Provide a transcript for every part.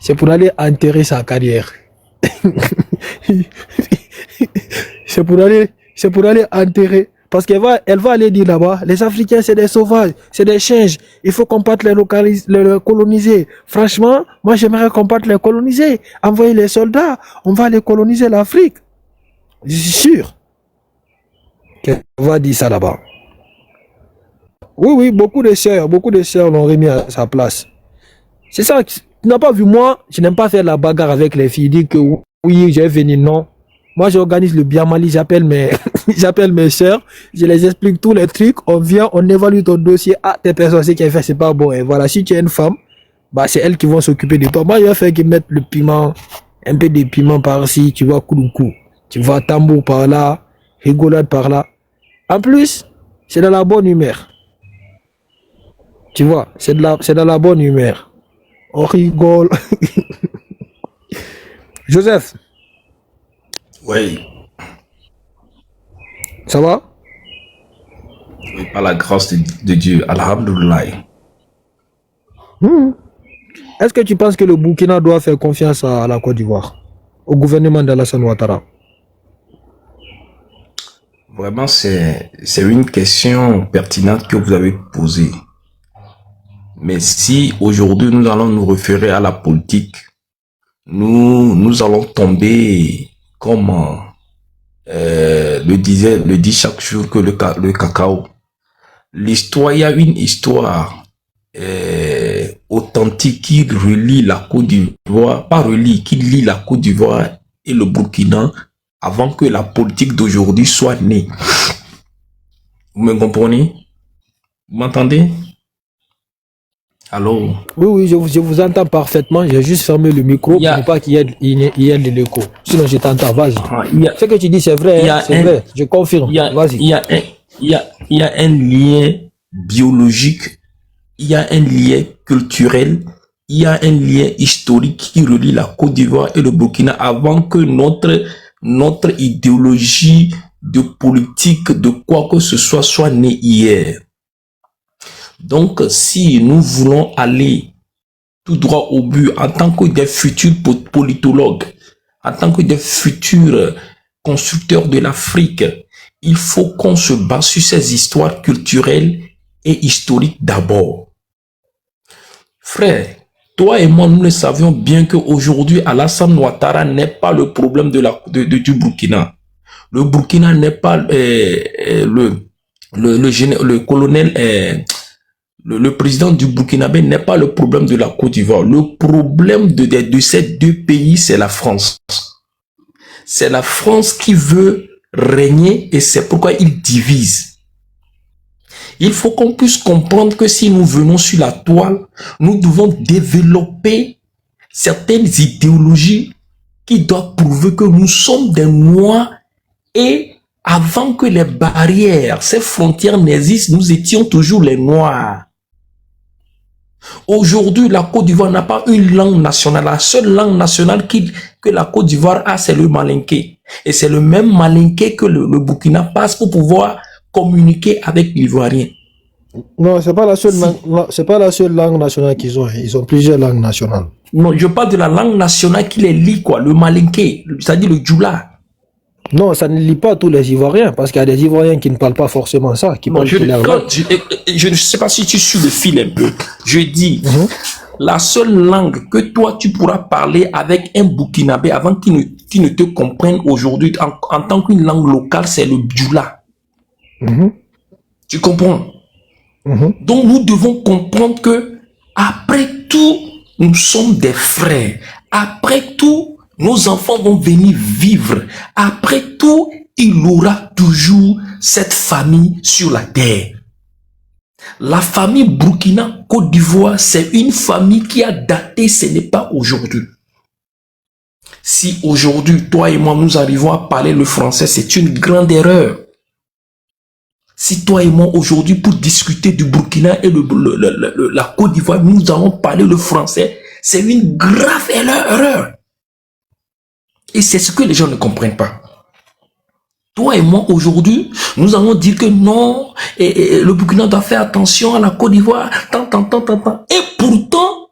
c'est pour aller enterrer sa carrière. c'est pour aller enterrer. Parce elle va aller dire là-bas, les Africains c'est des sauvages, c'est des singes, il faut combattre les coloniser. Franchement, moi j'aimerais combattre les coloniser. Envoyer les soldats, on va aller coloniser l'Afrique. Je suis sûr qu'elle va dire ça là-bas. Oui, beaucoup de sœurs l'ont remis à sa place. C'est ça, tu n'as pas vu, moi, je n'aime pas faire la bagarre avec les filles, dire que oui, j'ai venu, non. Moi, j'organise le Biamali, j'appelle mes sœurs, je les explique tous les trucs, on vient, on évalue ton dossier, ah, telle personne, ce qu'elle fait, c'est pas bon, et voilà, si tu es une femme, bah, c'est elles qui vont s'occuper de toi. Moi, je vais faire qu'ils mettent le piment, un peu de piment par-ci, tu vois, coup. Tu vois, tambour par là, rigolade par là. En plus, c'est dans la bonne humeur. Tu vois, c'est dans la bonne humeur. On rigole. Joseph. Oui. Ça va? Oui, par la grâce de Dieu. Alhamdoulilah. Est-ce que tu penses que le Burkina doit faire confiance à la Côte d'Ivoire, au gouvernement d'Alassane Ouattara? Vraiment, c'est une question pertinente que vous avez posée. Mais si aujourd'hui nous allons nous référer à la politique, nous allons tomber comme le dit chaque jour que le cacao. L'histoire, il y a une histoire authentique qui relie la Côte d'Ivoire, qui lie la Côte d'Ivoire et le Burkina avant que la politique d'aujourd'hui soit née. Vous me comprenez? Vous m'entendez? Allô? Oui, je vous entends parfaitement. J'ai juste fermé le micro pour ne pas qu'il y ait de l'écho. Sinon, je t'entends. Vas-y. Ce que tu dis, c'est vrai. C'est vrai. Je confirme. Vas-y. Il y a un lien biologique, il y a un lien culturel, il y a un lien historique qui relie la Côte d'Ivoire et le Burkina avant que notre idéologie de politique, de quoi que ce soit née hier. Donc, si nous voulons aller tout droit au but en tant que des futurs politologues, en tant que des futurs constructeurs de l'Afrique, il faut qu'on se base sur ces histoires culturelles et historiques d'abord. Frère, toi et moi, nous le savions bien qu'aujourd'hui, Alassane Ouattara n'est pas le problème du Burkina. Le Burkina n'est pas le colonel... Le président du Burkinabé n'est pas le problème de la Côte d'Ivoire. Le problème de ces deux pays, c'est la France. C'est la France qui veut régner et c'est pourquoi il divise. Il faut qu'on puisse comprendre que si nous venons sur la toile, nous devons développer certaines idéologies qui doivent prouver que nous sommes des Noirs et avant que les barrières, ces frontières n'existent, nous étions toujours les Noirs. Aujourd'hui, la Côte d'Ivoire n'a pas une langue nationale. La seule langue nationale que la Côte d'Ivoire a, c'est le malinké. Et c'est le même malinké que le Burkina passe pour pouvoir communiquer avec l'Ivoirien. Non, c'est pas la seule langue nationale qu'ils ont. Ils ont plusieurs langues nationales. Non, je parle de la langue nationale qui les lie, quoi. Le malinké, c'est-à-dire le djoula. Non, ça ne lie pas tous les Ivoiriens, parce qu'il y a des Ivoiriens qui ne parlent pas forcément ça. Je ne sais pas si tu suis le fil un peu. Je dis, la seule langue que toi, tu pourras parler avec un Burkinabé avant qu'il ne te comprenne aujourd'hui en tant qu'une langue locale, c'est le djoula. Tu comprends? Donc, nous devons comprendre que, après tout, nous sommes des frères. Après tout, nos enfants vont venir vivre. Après tout, il aura toujours cette famille sur la terre. La famille Burkina Côte d'Ivoire, c'est une famille qui a daté, ce n'est pas aujourd'hui. Si aujourd'hui, toi et moi, nous arrivons à parler le français, c'est une grande erreur. Si toi et moi, aujourd'hui, pour discuter du Burkina et la Côte d'Ivoire, nous allons parler le français, c'est une grave erreur. Et c'est ce que les gens ne comprennent pas. Toi et moi, aujourd'hui, nous allons dire que non, et le Burkina doit faire attention à la Côte d'Ivoire, tant. Et pourtant,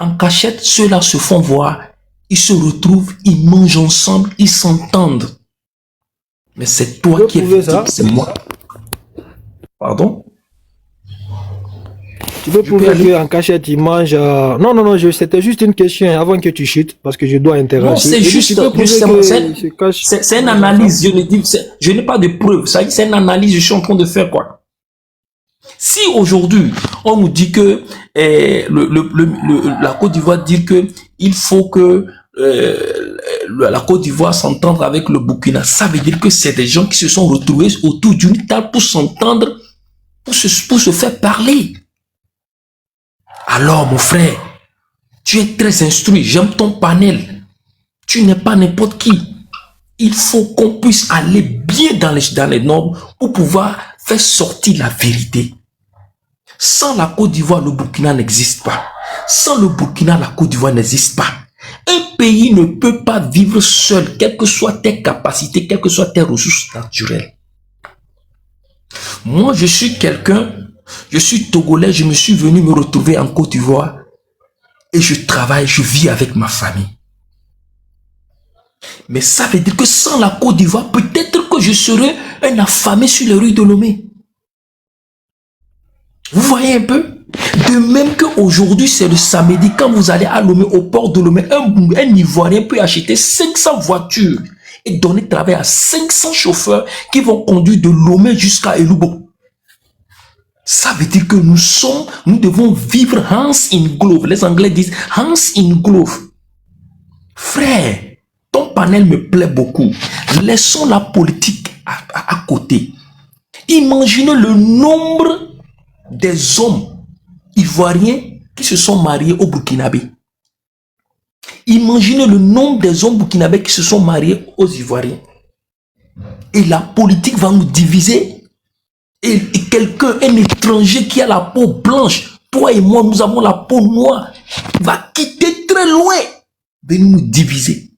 En cachette, ceux-là se font voir, ils se retrouvent, ils mangent ensemble, ils s'entendent. Mais c'est toi qui es victime, c'est moi. Pardon? Tu peux prouver qu'en cachette, ils mangent... Non, non, non, c'était juste une question avant que tu chutes, parce que je dois interagir. Non, c'est juste... C'est une analyse, je n'ai pas de preuves. C'est une analyse que je suis en train de faire, quoi. Si aujourd'hui, on nous dit que la Côte d'Ivoire dit que il faut que la Côte d'Ivoire s'entende avec le Burkina, ça veut dire que c'est des gens qui se sont retrouvés autour d'une table pour s'entendre, pour se faire parler. Alors, mon frère, tu es très instruit, j'aime ton panel. Tu n'es pas n'importe qui. Il faut qu'on puisse aller bien dans les normes pour pouvoir faire sortir la vérité. Sans la Côte d'Ivoire, le Burkina n'existe pas. Sans le Burkina, la Côte d'Ivoire n'existe pas. Un pays ne peut pas vivre seul, quelles que soient tes capacités, quelles que soient tes ressources naturelles. Moi, je suis quelqu'un, je suis togolais, je me suis venu me retrouver en Côte d'Ivoire et je travaille, je vis avec ma famille. Mais ça veut dire que sans la Côte d'Ivoire, peut-être que je serais un affamé sur les rues de Lomé. Vous voyez un peu? De même qu'aujourd'hui, c'est le samedi, quand vous allez à Lomé, au port de Lomé, un Ivoirien peut acheter 500 voitures et donner travail à 500 chauffeurs qui vont conduire de Lomé jusqu'à Elubo. Ça veut dire que nous devons vivre hands in glove. Les Anglais disent hands in glove. Frère, ton panel me plaît beaucoup. Laissons la politique à côté. Imaginez le nombre des hommes ivoiriens qui se sont mariés au Burkinabé. Imaginez le nombre des hommes burkinabés qui se sont mariés aux Ivoiriens. Et la politique va nous diviser. Et quelqu'un, un étranger qui a la peau blanche, toi et moi, nous avons la peau noire, va quitter très loin, venir nous diviser.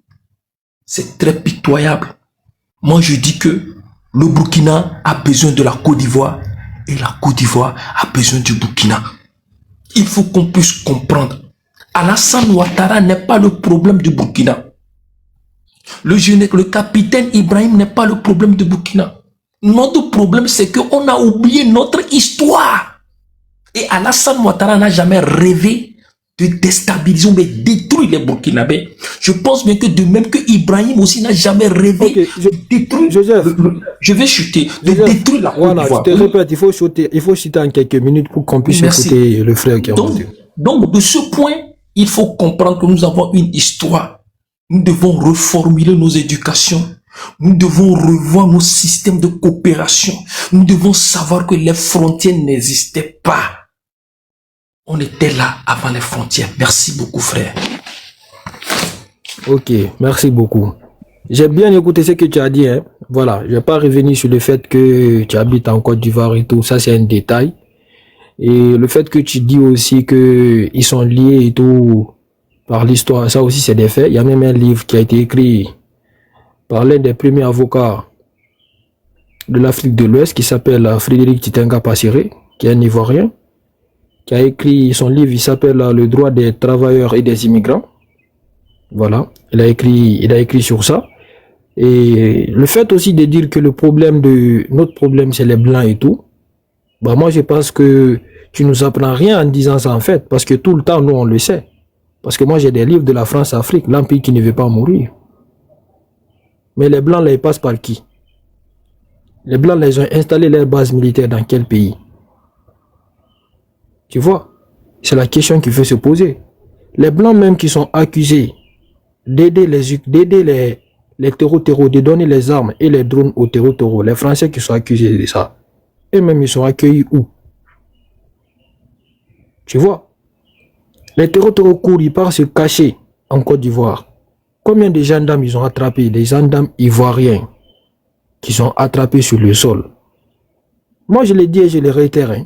C'est très pitoyable. Moi, je dis que le Burkina a besoin de la Côte d'Ivoire et la Côte d'Ivoire a besoin du Burkina. Il faut qu'on puisse comprendre. Alassane Ouattara n'est pas le problème du Burkina. Le capitaine Ibrahim n'est pas le problème du Burkina. Notre problème, c'est qu'on a oublié notre histoire. Et Alassane Ouattara n'a jamais rêvé de déstabiliser, mais détruire les Burkinabés. Je pense bien que de même que Ibrahim aussi n'a jamais rêvé de détruire. Je vais chuter, détruire la Côte d'Ivoire. Je te répète, il faut chuter en quelques minutes pour qu'on puisse écouter le frère qui a monté. Donc, de ce point, il faut comprendre que nous avons une histoire. Nous devons reformuler nos éducations. Nous devons revoir nos systèmes de coopération. Nous devons savoir que les frontières n'existaient pas. On était là avant les frontières. Merci beaucoup, frère. Ok, merci beaucoup. J'ai bien écouté ce que tu as dit. Hein. Voilà, je ne vais pas revenir sur le fait que tu habites en Côte d'Ivoire et tout. Ça, c'est un détail. Et le fait que tu dis aussi qu'ils sont liés et tout par l'histoire, ça aussi, c'est des faits. Il y a même un livre qui a été écrit par l'un des premiers avocats de l'Afrique de l'Ouest qui s'appelle Frédéric Titenga Passiré, qui est un Ivoirien, qui a écrit son livre, il s'appelle Le droit des travailleurs et des immigrants. Voilà, il a écrit sur ça. Et le fait aussi de dire que notre problème c'est les blancs et tout, bah moi je pense que tu nous apprends rien en disant ça en fait, parce que tout le temps nous on le sait. Parce que moi j'ai des livres de la France-Afrique, l'empire qui ne veut pas mourir. Mais les blancs là ils passent par qui? Les blancs là ils ont installé leurs bases militaires dans quel pays? Tu vois, c'est la question qu'il faut se poser. Les blancs même qui sont accusés d'aider les terreaux, de donner les armes et les drones aux terreaux, les Français qui sont accusés de ça, eux-mêmes ils sont accueillis où? Tu vois, les terreaux courent, ils partent se cacher en Côte d'Ivoire. Combien de gendarmes ils ont attrapés, des gendarmes ivoiriens qui sont attrapés sur le sol? Moi je l'ai dit et je le réitère. Hein.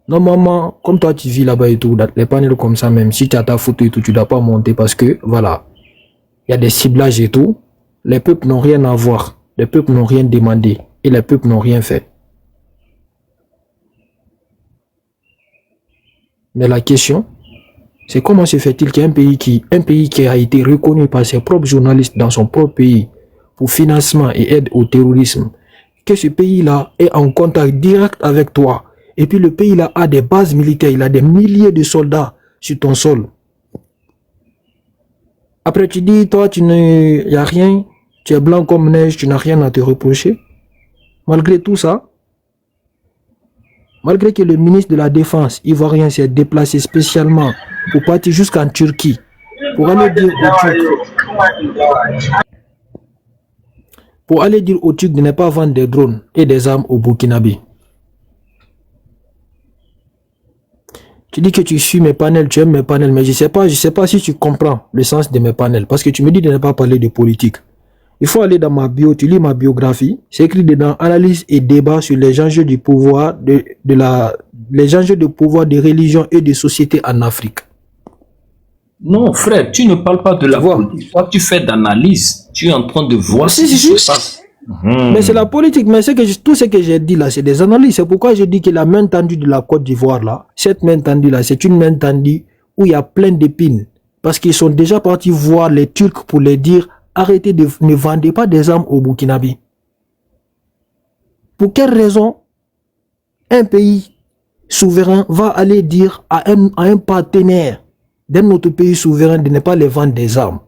Normalement, comme toi tu vis là-bas et tout, les panels comme ça, même si tu as ta photo et tout, tu ne dois pas monter parce que, voilà, il y a des ciblages et tout. Les peuples n'ont rien à voir. Les peuples n'ont rien demandé. Et les peuples n'ont rien fait. Mais la question, C'est comment se fait-il qu'un pays qui a été reconnu par ses propres journalistes dans son propre pays pour financement et aide au terrorisme, que ce pays-là est en contact direct avec toi, et puis le pays-là a des bases militaires, il a des milliers de soldats sur ton sol. Après tu dis, toi, il n'y a rien, tu es blanc comme neige, tu n'as rien à te reprocher. Malgré tout ça, malgré que le ministre de la Défense ivoirien s'est déplacé spécialement pour partir jusqu'en Turquie, pour aller dire aux Turcs de ne pas vendre des drones et des armes au Burkinabé. Tu dis que tu suis mes panels, tu aimes mes panels, mais je sais pas si tu comprends le sens de mes panels, parce que tu me dis de ne pas parler de politique. Il faut aller dans ma bio, tu lis ma biographie, c'est écrit dedans analyse et débat sur les enjeux du pouvoir les enjeux de pouvoir des religions et des sociétés en Afrique. Non, frère, tu ne parles pas de la politique. Toi, tu fais d'analyse. Tu es en train de voir ce qui se passe. Mais c'est la politique. Mais tout ce que j'ai dit là, c'est des analyses. C'est pourquoi je dis que la main tendue de la Côte d'Ivoire là, cette main tendue là, c'est une main tendue où il y a plein d'épines. Parce qu'ils sont déjà partis voir les Turcs pour les dire arrêtez de ne vendez pas des armes au Burkinabé. Pour quelle raison un pays souverain va aller dire à un partenaire d'un autre pays souverain de ne pas les vendre des armes?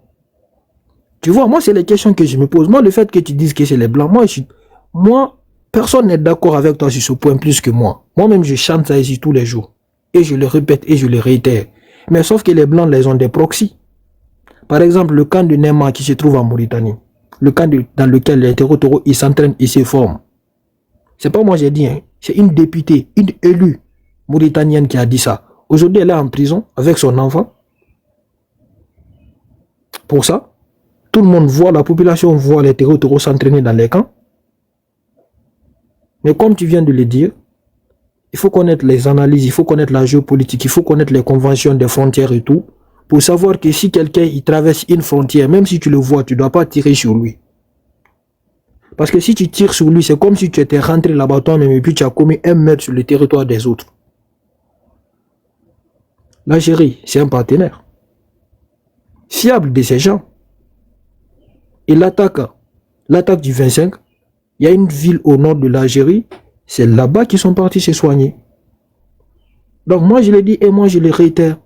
Tu vois, moi, c'est les questions que je me pose. Moi, le fait que tu dises que c'est les Blancs, moi, personne n'est d'accord avec toi sur ce point plus que moi. Moi-même, je chante ça ici tous les jours. Et je le répète et je le réitère. Mais sauf que les Blancs, les ont des proxys. Par exemple, le camp de Nema qui se trouve en Mauritanie. Le camp dans lequel les terreaux, ils s'entraînent, ils se forment. C'est pas moi j'ai dit, hein. C'est une députée, une élue mauritanienne qui a dit ça. Aujourd'hui, elle est en prison avec son enfant. Pour ça, tout le monde voit, la population voit les terreaux s'entraîner dans les camps. Mais comme tu viens de le dire, il faut connaître les analyses, il faut connaître la géopolitique, il faut connaître les conventions des frontières et tout, pour savoir que si quelqu'un il traverse une frontière, même si tu le vois, tu ne dois pas tirer sur lui. Parce que si tu tires sur lui, c'est comme si tu étais rentré là-bas toi-même et puis tu as commis un meurtre sur le territoire des autres. L'Algérie, c'est un partenaire fiable de ces gens. Et l'attaque du 25, il y a une ville au nord de l'Algérie, c'est là-bas qu'ils sont partis se soigner. Donc moi je le dis et moi je le réitère.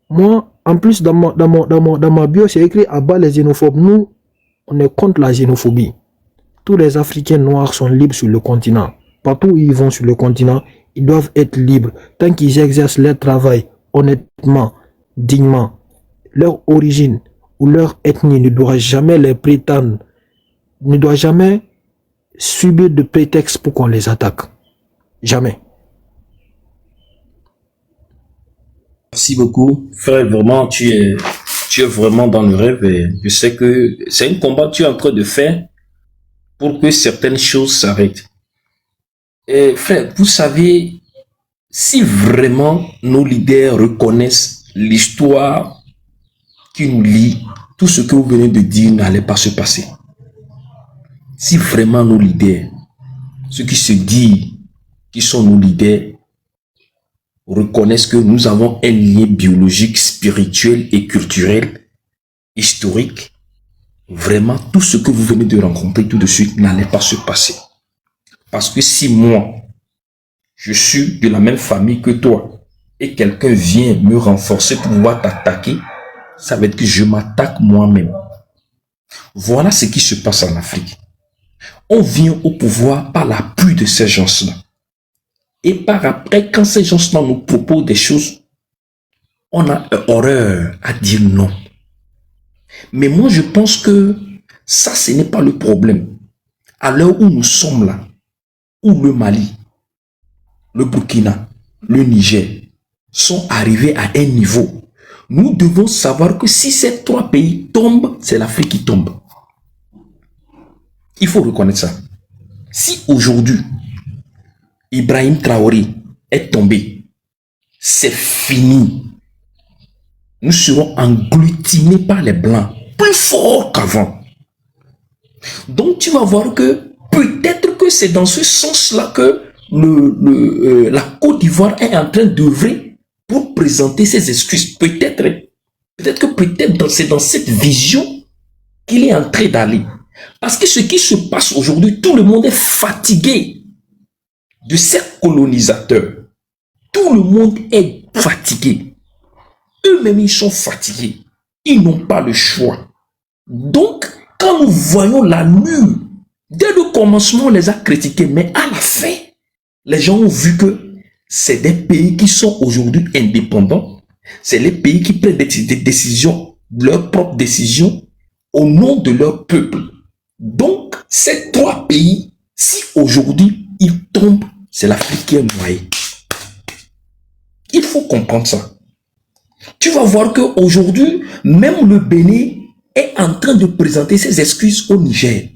Moi, en plus dans ma bio, c'est écrit à bas les xénophobes. Nous, on est contre la xénophobie. Tous les Africains noirs sont libres sur le continent. Partout où ils vont sur le continent, ils doivent être libres. Tant qu'ils exercent leur travail honnêtement, dignement, leur origine ou leur ethnie ne doit jamais les prétendre, ne doit jamais subir de prétexte pour qu'on les attaque. Jamais. Merci beaucoup. Frère, vraiment, tu es vraiment dans le rêve et je sais que c'est un combat que tu es en train de faire pour que certaines choses s'arrêtent. Et frère, vous savez, si vraiment nos leaders reconnaissent l'histoire qui nous lie, tout ce que vous venez de dire n'allait pas se passer. Si vraiment nos leaders, ceux qui se disent qui sont nos leaders, reconnaissent que nous avons un lien biologique, spirituel et culturel, historique, vraiment tout ce que vous venez de rencontrer tout de suite n'allait pas se passer. Parce que si moi, je suis de la même famille que toi, et quelqu'un vient me renforcer pour pouvoir t'attaquer, ça veut dire que je m'attaque moi-même. Voilà ce qui se passe en Afrique. On vient au pouvoir par l'appui de ces gens-là. Et par après, quand ces gens-là nous proposent des choses, on a horreur à dire non. Mais moi, je pense que ça, ce n'est pas le problème. À l'heure où nous sommes là, où le Mali, le Burkina, le Niger sont arrivés à un niveau, nous devons savoir que si ces trois pays tombent, c'est l'Afrique qui tombe. Il faut reconnaître ça. Si aujourd'hui, Ibrahim Traoré est tombé, c'est fini. Nous serons engloutinés par les Blancs, plus fort qu'avant. Donc tu vas voir que peut-être que c'est dans ce sens-là que la Côte d'Ivoire est en train d'œuvrer pour présenter ses excuses. Peut-être que c'est dans cette vision qu'il est en train d'aller. Parce que ce qui se passe aujourd'hui, tout le monde est fatigué de ces colonisateurs. Tout le monde est fatigué. Eux-mêmes, ils sont fatigués. Ils n'ont pas le choix. Donc, quand nous voyons la mue, dès le commencement, on les a critiqués, mais à la fin, les gens ont vu que c'est des pays qui sont aujourd'hui indépendants. C'est les pays qui prennent des décisions, leurs propres décisions, au nom de leur peuple. Donc, ces trois pays, si aujourd'hui ils tombent, c'est l'Afrique qui est noyée. Il faut comprendre ça. Tu vas voir qu'aujourd'hui, même le Bénin est en train de présenter ses excuses au Niger.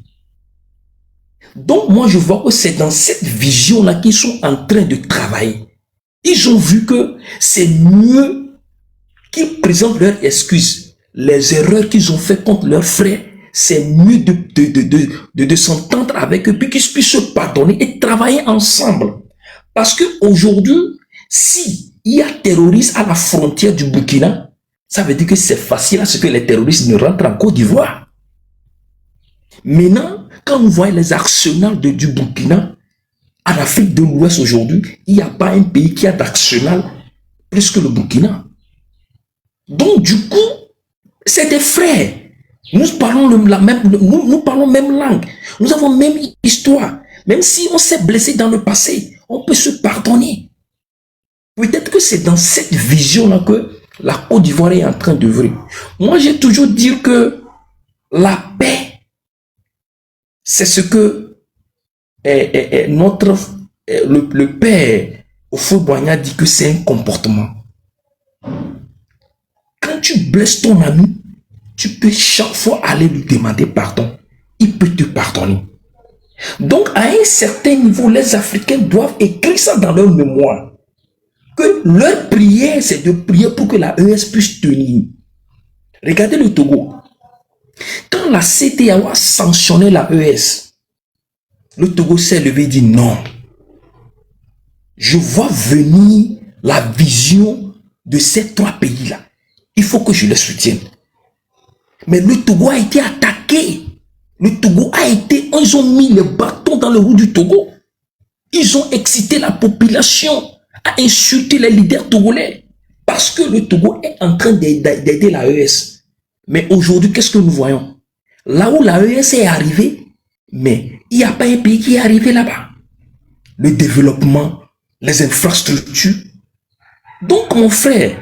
Donc, moi, je vois que c'est dans cette vision-là qu'ils sont en train de travailler. Ils ont vu que c'est mieux qu'ils présentent leurs excuses. Les erreurs qu'ils ont faites contre leurs frères, c'est mieux de s'entendre avec eux, puis qu'ils puissent se pardonner et travailler ensemble. Parce qu'aujourd'hui, si il y a terroristes à la frontière du Burkina, ça veut dire que c'est facile à ce que les terroristes ne rentrent en Côte d'Ivoire. Maintenant, quand on voit les arsenals du Burkina, en Afrique de l'Ouest aujourd'hui, il n'y a pas un pays qui a d'arsenal plus que le Burkina. Donc, du coup, c'est des frères. Nous parlons nous parlons même langue. Nous avons même histoire. Même si on s'est blessé dans le passé, on peut se pardonner. Peut-être que c'est dans cette vision-là que la Côte d'Ivoire est en train d'œuvrer. Moi, j'ai toujours dit que la paix, c'est ce que le père Houphouët-Boigny dit que c'est un comportement. Quand tu blesses ton ami, tu peux chaque fois aller lui demander pardon. Il peut te pardonner. Donc, à un certain niveau, les Africains doivent écrire ça dans leur mémoire. Que leur prière, c'est de prier pour que la ES puisse tenir. Regardez le Togo. Quand la CEDEAO a sanctionné la ES, le Togo s'est levé et dit non. Je vois venir la vision de ces trois pays-là. Il faut que je les soutienne. Mais le Togo a été attaqué. Le Togo a été... Ils ont mis les bâtons dans le roues du Togo. Ils ont excité la population à insulter les leaders togolais. Parce que le Togo est en train d'aider la ES. Mais aujourd'hui, qu'est-ce que nous voyons? Là où la ES est arrivée, mais il n'y a pas un pays qui est arrivé là-bas. Le développement, les infrastructures. Donc, mon frère,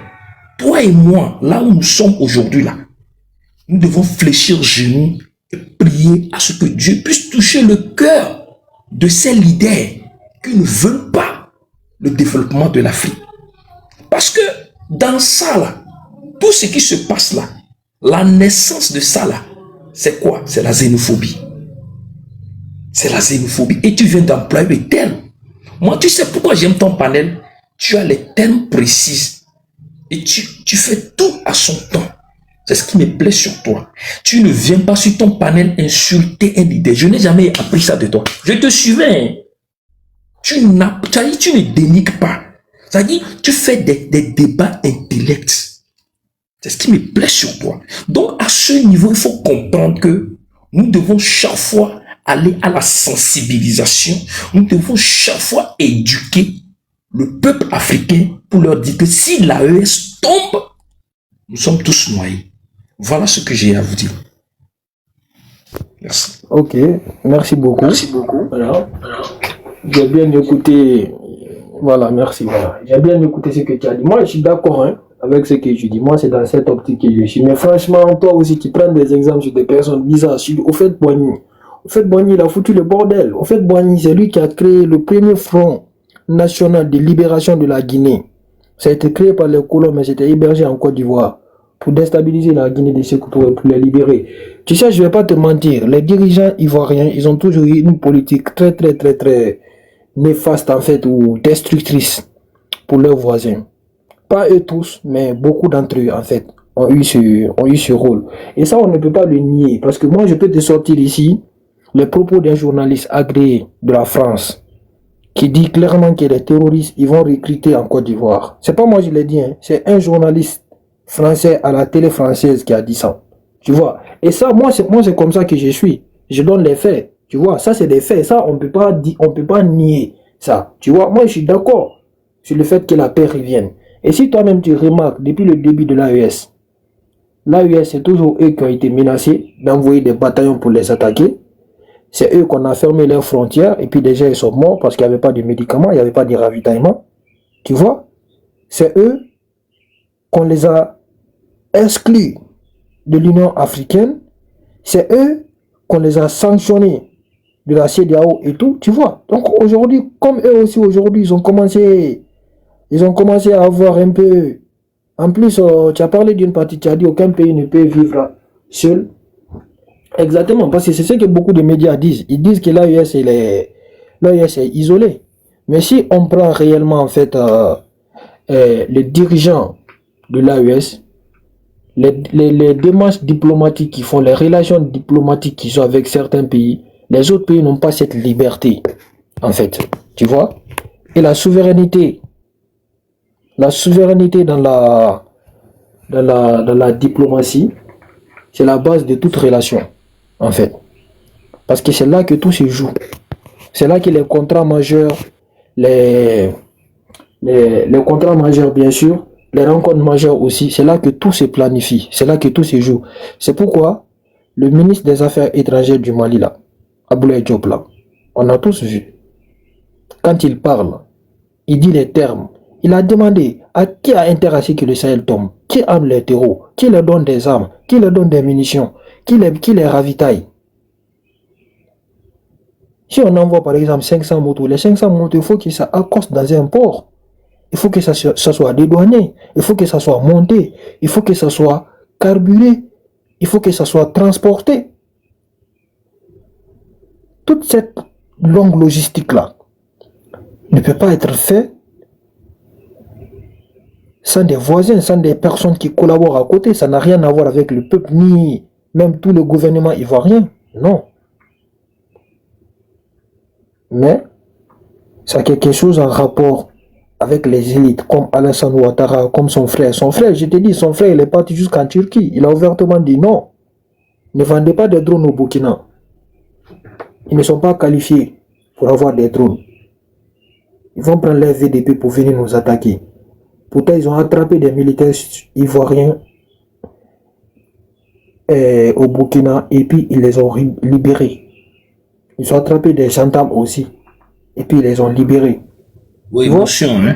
toi et moi, là où nous sommes aujourd'hui, là, nous devons fléchir genoux et prier à ce que Dieu puisse toucher le cœur de ces leaders qui ne veulent pas le développement de l'Afrique. Parce que dans ça, là, tout ce qui se passe là, la naissance de ça, là, c'est quoi? C'est la xénophobie. C'est la xénophobie. Et tu viens d'employer les termes. Moi, tu sais pourquoi j'aime ton panel? Tu as les termes précis. Et tu fais tout à son temps. C'est ce qui me plaît sur toi. Tu ne viens pas sur ton panel insulter un leader. Je n'ai jamais appris ça de toi. Je te suivais. Hein. Tu ne dénigres pas. C'est-à-dire, tu fais des débats intellects. C'est ce qui me plaît sur toi. Donc, à ce niveau, il faut comprendre que nous devons chaque fois aller à la sensibilisation. Nous devons chaque fois éduquer le peuple africain pour leur dire que si l'AES tombe, nous sommes tous noyés. Voilà ce que j'ai à vous dire. Merci. Ok, merci beaucoup. Merci beaucoup. Voilà. J'ai bien écouté. Voilà, merci. Voilà. J'ai bien écouté ce que tu as dit. Moi, je suis d'accord avec ce que tu dis. Moi, c'est dans cette optique que je suis. Mais franchement, toi aussi, tu prends des exemples sur des personnes bizarres. Houphouët-Boigny. Houphouët-Boigny, il a foutu le bordel. Houphouët-Boigny, c'est lui qui a créé le premier front national de libération de la Guinée. Ça a été créé par les colons, mais c'était hébergé en Côte d'Ivoire pour déstabiliser la Guinée des Sékou pour les libérer. Tu sais, je ne vais pas te mentir, les dirigeants ivoiriens, ils ont toujours eu une politique très néfaste en fait, ou destructrice pour leurs voisins. Pas eux tous, mais beaucoup d'entre eux en fait ont eu ce rôle. Et ça, on ne peut pas le nier, parce que moi, je peux te sortir ici les propos d'un journaliste agréé de la France, qui dit clairement que les terroristes, ils vont recruter en Côte d'Ivoire. C'est pas moi je l'ai dit, hein. C'est un journaliste français à la télé française qui a dit ça. Tu vois. Et ça, moi c'est comme ça que je suis. Je donne les faits. Tu vois, ça c'est des faits. Ça, on peut pas nier ça. Tu vois, moi je suis d'accord sur le fait que la paix revienne. Et si toi-même tu remarques, depuis le début de l'AES, c'est toujours eux qui ont été menacés d'envoyer des bataillons pour les attaquer. C'est eux qu'on a fermé leurs frontières et puis déjà ils sont morts parce qu'il n'y avait pas de médicaments, il n'y avait pas de ravitaillement. Tu vois? C'est eux qu'on les a exclus de l'Union africaine. C'est eux qu'on les a sanctionnés de la CEDEAO et tout. Tu vois? Donc aujourd'hui, comme eux aussi aujourd'hui, ils ont commencé à avoir un peu... En plus, tu as parlé d'une partie, tu as dit aucun pays ne peut vivre seul. Exactement, parce que c'est ce que beaucoup de médias disent. Ils disent que l'AES est isolé. Mais si on prend réellement en fait les dirigeants de l'AES, les démarches diplomatiques qu'ils font, les relations diplomatiques qu'ils ont avec certains pays, les autres pays n'ont pas cette liberté, en fait. Tu vois? Et la souveraineté dans la diplomatie, c'est la base de toute relation, en fait. Parce que c'est là que tout se joue. C'est là que les contrats majeurs, les contrats majeurs, bien sûr, les rencontres majeures aussi, c'est là que tout se planifie. C'est là que tout se joue. C'est pourquoi le ministre des Affaires étrangères du Mali, là, Abdoulaye Diop, là, on a tous vu. Quand il parle, il dit les termes. Il a demandé à qui a intérêt à ce que le Sahel tombe, qui arme les terreaux, qui leur donne des armes, qui leur donne des munitions, qui les ravitaille. Si on envoie par exemple 500 motos, les 500 motos, il faut que ça accoste dans un port. Il faut que ça soit dédouané, il faut que ça soit monté, il faut que ça soit carburé, il faut que ça soit transporté. Toute cette longue logistique-là ne peut pas être faite sans des voisins, sans des personnes qui collaborent à côté. Ça n'a rien à voir avec le peuple, ni même tout le gouvernement ivoirien. Non. Mais ça a quelque chose en rapport avec les élites, comme Alassane Ouattara, comme son frère. Son frère, je te dis, son frère, il est parti jusqu'en Turquie. Il a ouvertement dit non. Ne vendez pas des drones au Burkina. Ils ne sont pas qualifiés pour avoir des drones. Ils vont prendre les VDP pour venir nous attaquer. Pourtant, ils ont attrapé des militaires ivoiriens au Burkina et puis ils les ont libérés. Ils ont attrapé des gendarmes aussi et puis ils les ont libérés. Oui, émotion, hein.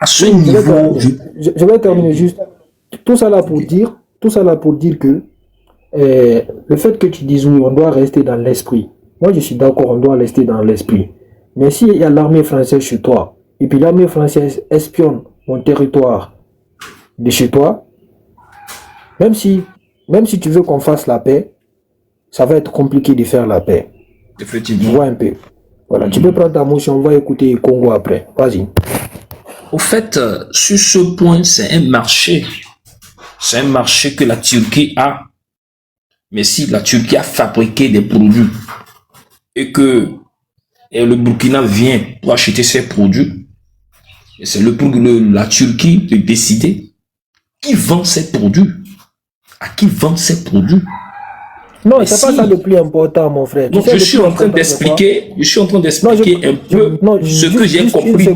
À ce niveau... Je vais terminer juste. Tout ça là pour dire que le fait que tu dises oui, on doit rester dans l'esprit. Moi, je suis d'accord, on doit rester dans l'esprit. Mais s'il y a l'armée française chez toi, et puis l'armée française espionne mon territoire de chez toi, même si tu veux qu'on fasse la paix, ça va être compliqué de faire la paix. Effectivement. Tu vois un peu. Voilà, tu peux prendre ta motion, on va écouter Congo après. Vas-y. Au fait, sur ce point, c'est un marché. C'est un marché que la Turquie a. Mais si la Turquie a fabriqué des produits et que le Burkina vient pour acheter ces produits, c'est la Turquie de décider qui vend ces produits, à qui vend ces produits. Non, c'est pas ça le plus important, mon frère. Donc, je suis en train d'expliquer un peu ce que j'ai compris.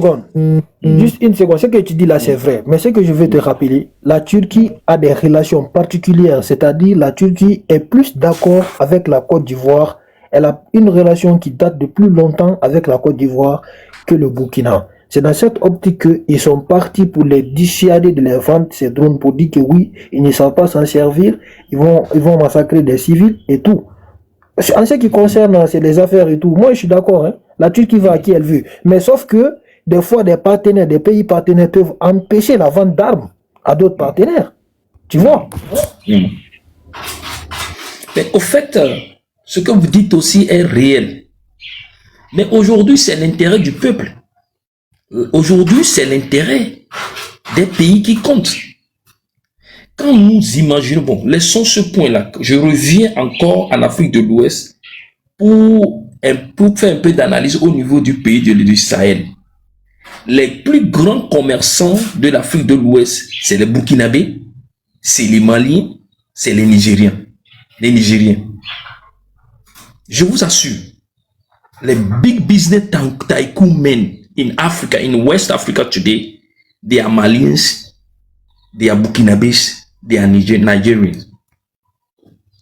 Juste une seconde. Ce que tu dis là, c'est vrai. Mais ce que je veux te rappeler, la Turquie a des relations particulières. C'est-à-dire, la Turquie est plus d'accord avec la Côte d'Ivoire. Elle a une relation qui date de plus longtemps avec la Côte d'Ivoire que le Burkina. C'est dans cette optique qu'ils sont partis pour les dissuader de les vendre ces drones pour dire que oui, ils ne savent pas s'en servir, ils vont massacrer des civils et tout. En ce qui concerne c'est les affaires et tout, moi je suis d'accord, hein, la Turquie va à qui elle veut. Mais sauf que des fois des pays partenaires peuvent empêcher la vente d'armes à d'autres partenaires. Tu vois? Mais au fait, ce que vous dites aussi est réel. Mais aujourd'hui, c'est l'intérêt du peuple. Aujourd'hui, c'est l'intérêt des pays qui comptent. Quand nous imaginons, bon, laissons ce point-là. Je reviens encore en Afrique de l'Ouest pour pour faire un peu d'analyse au niveau du pays du Sahel, les plus grands commerçants de l'Afrique de l'Ouest, c'est les Burkinabés, c'est les Maliens, c'est les Nigériens. Les Nigériens. Je vous assure, les big business tycoon men in Africa, in West Africa today, they are Malians, they are Burkinabés, they are Nigerians.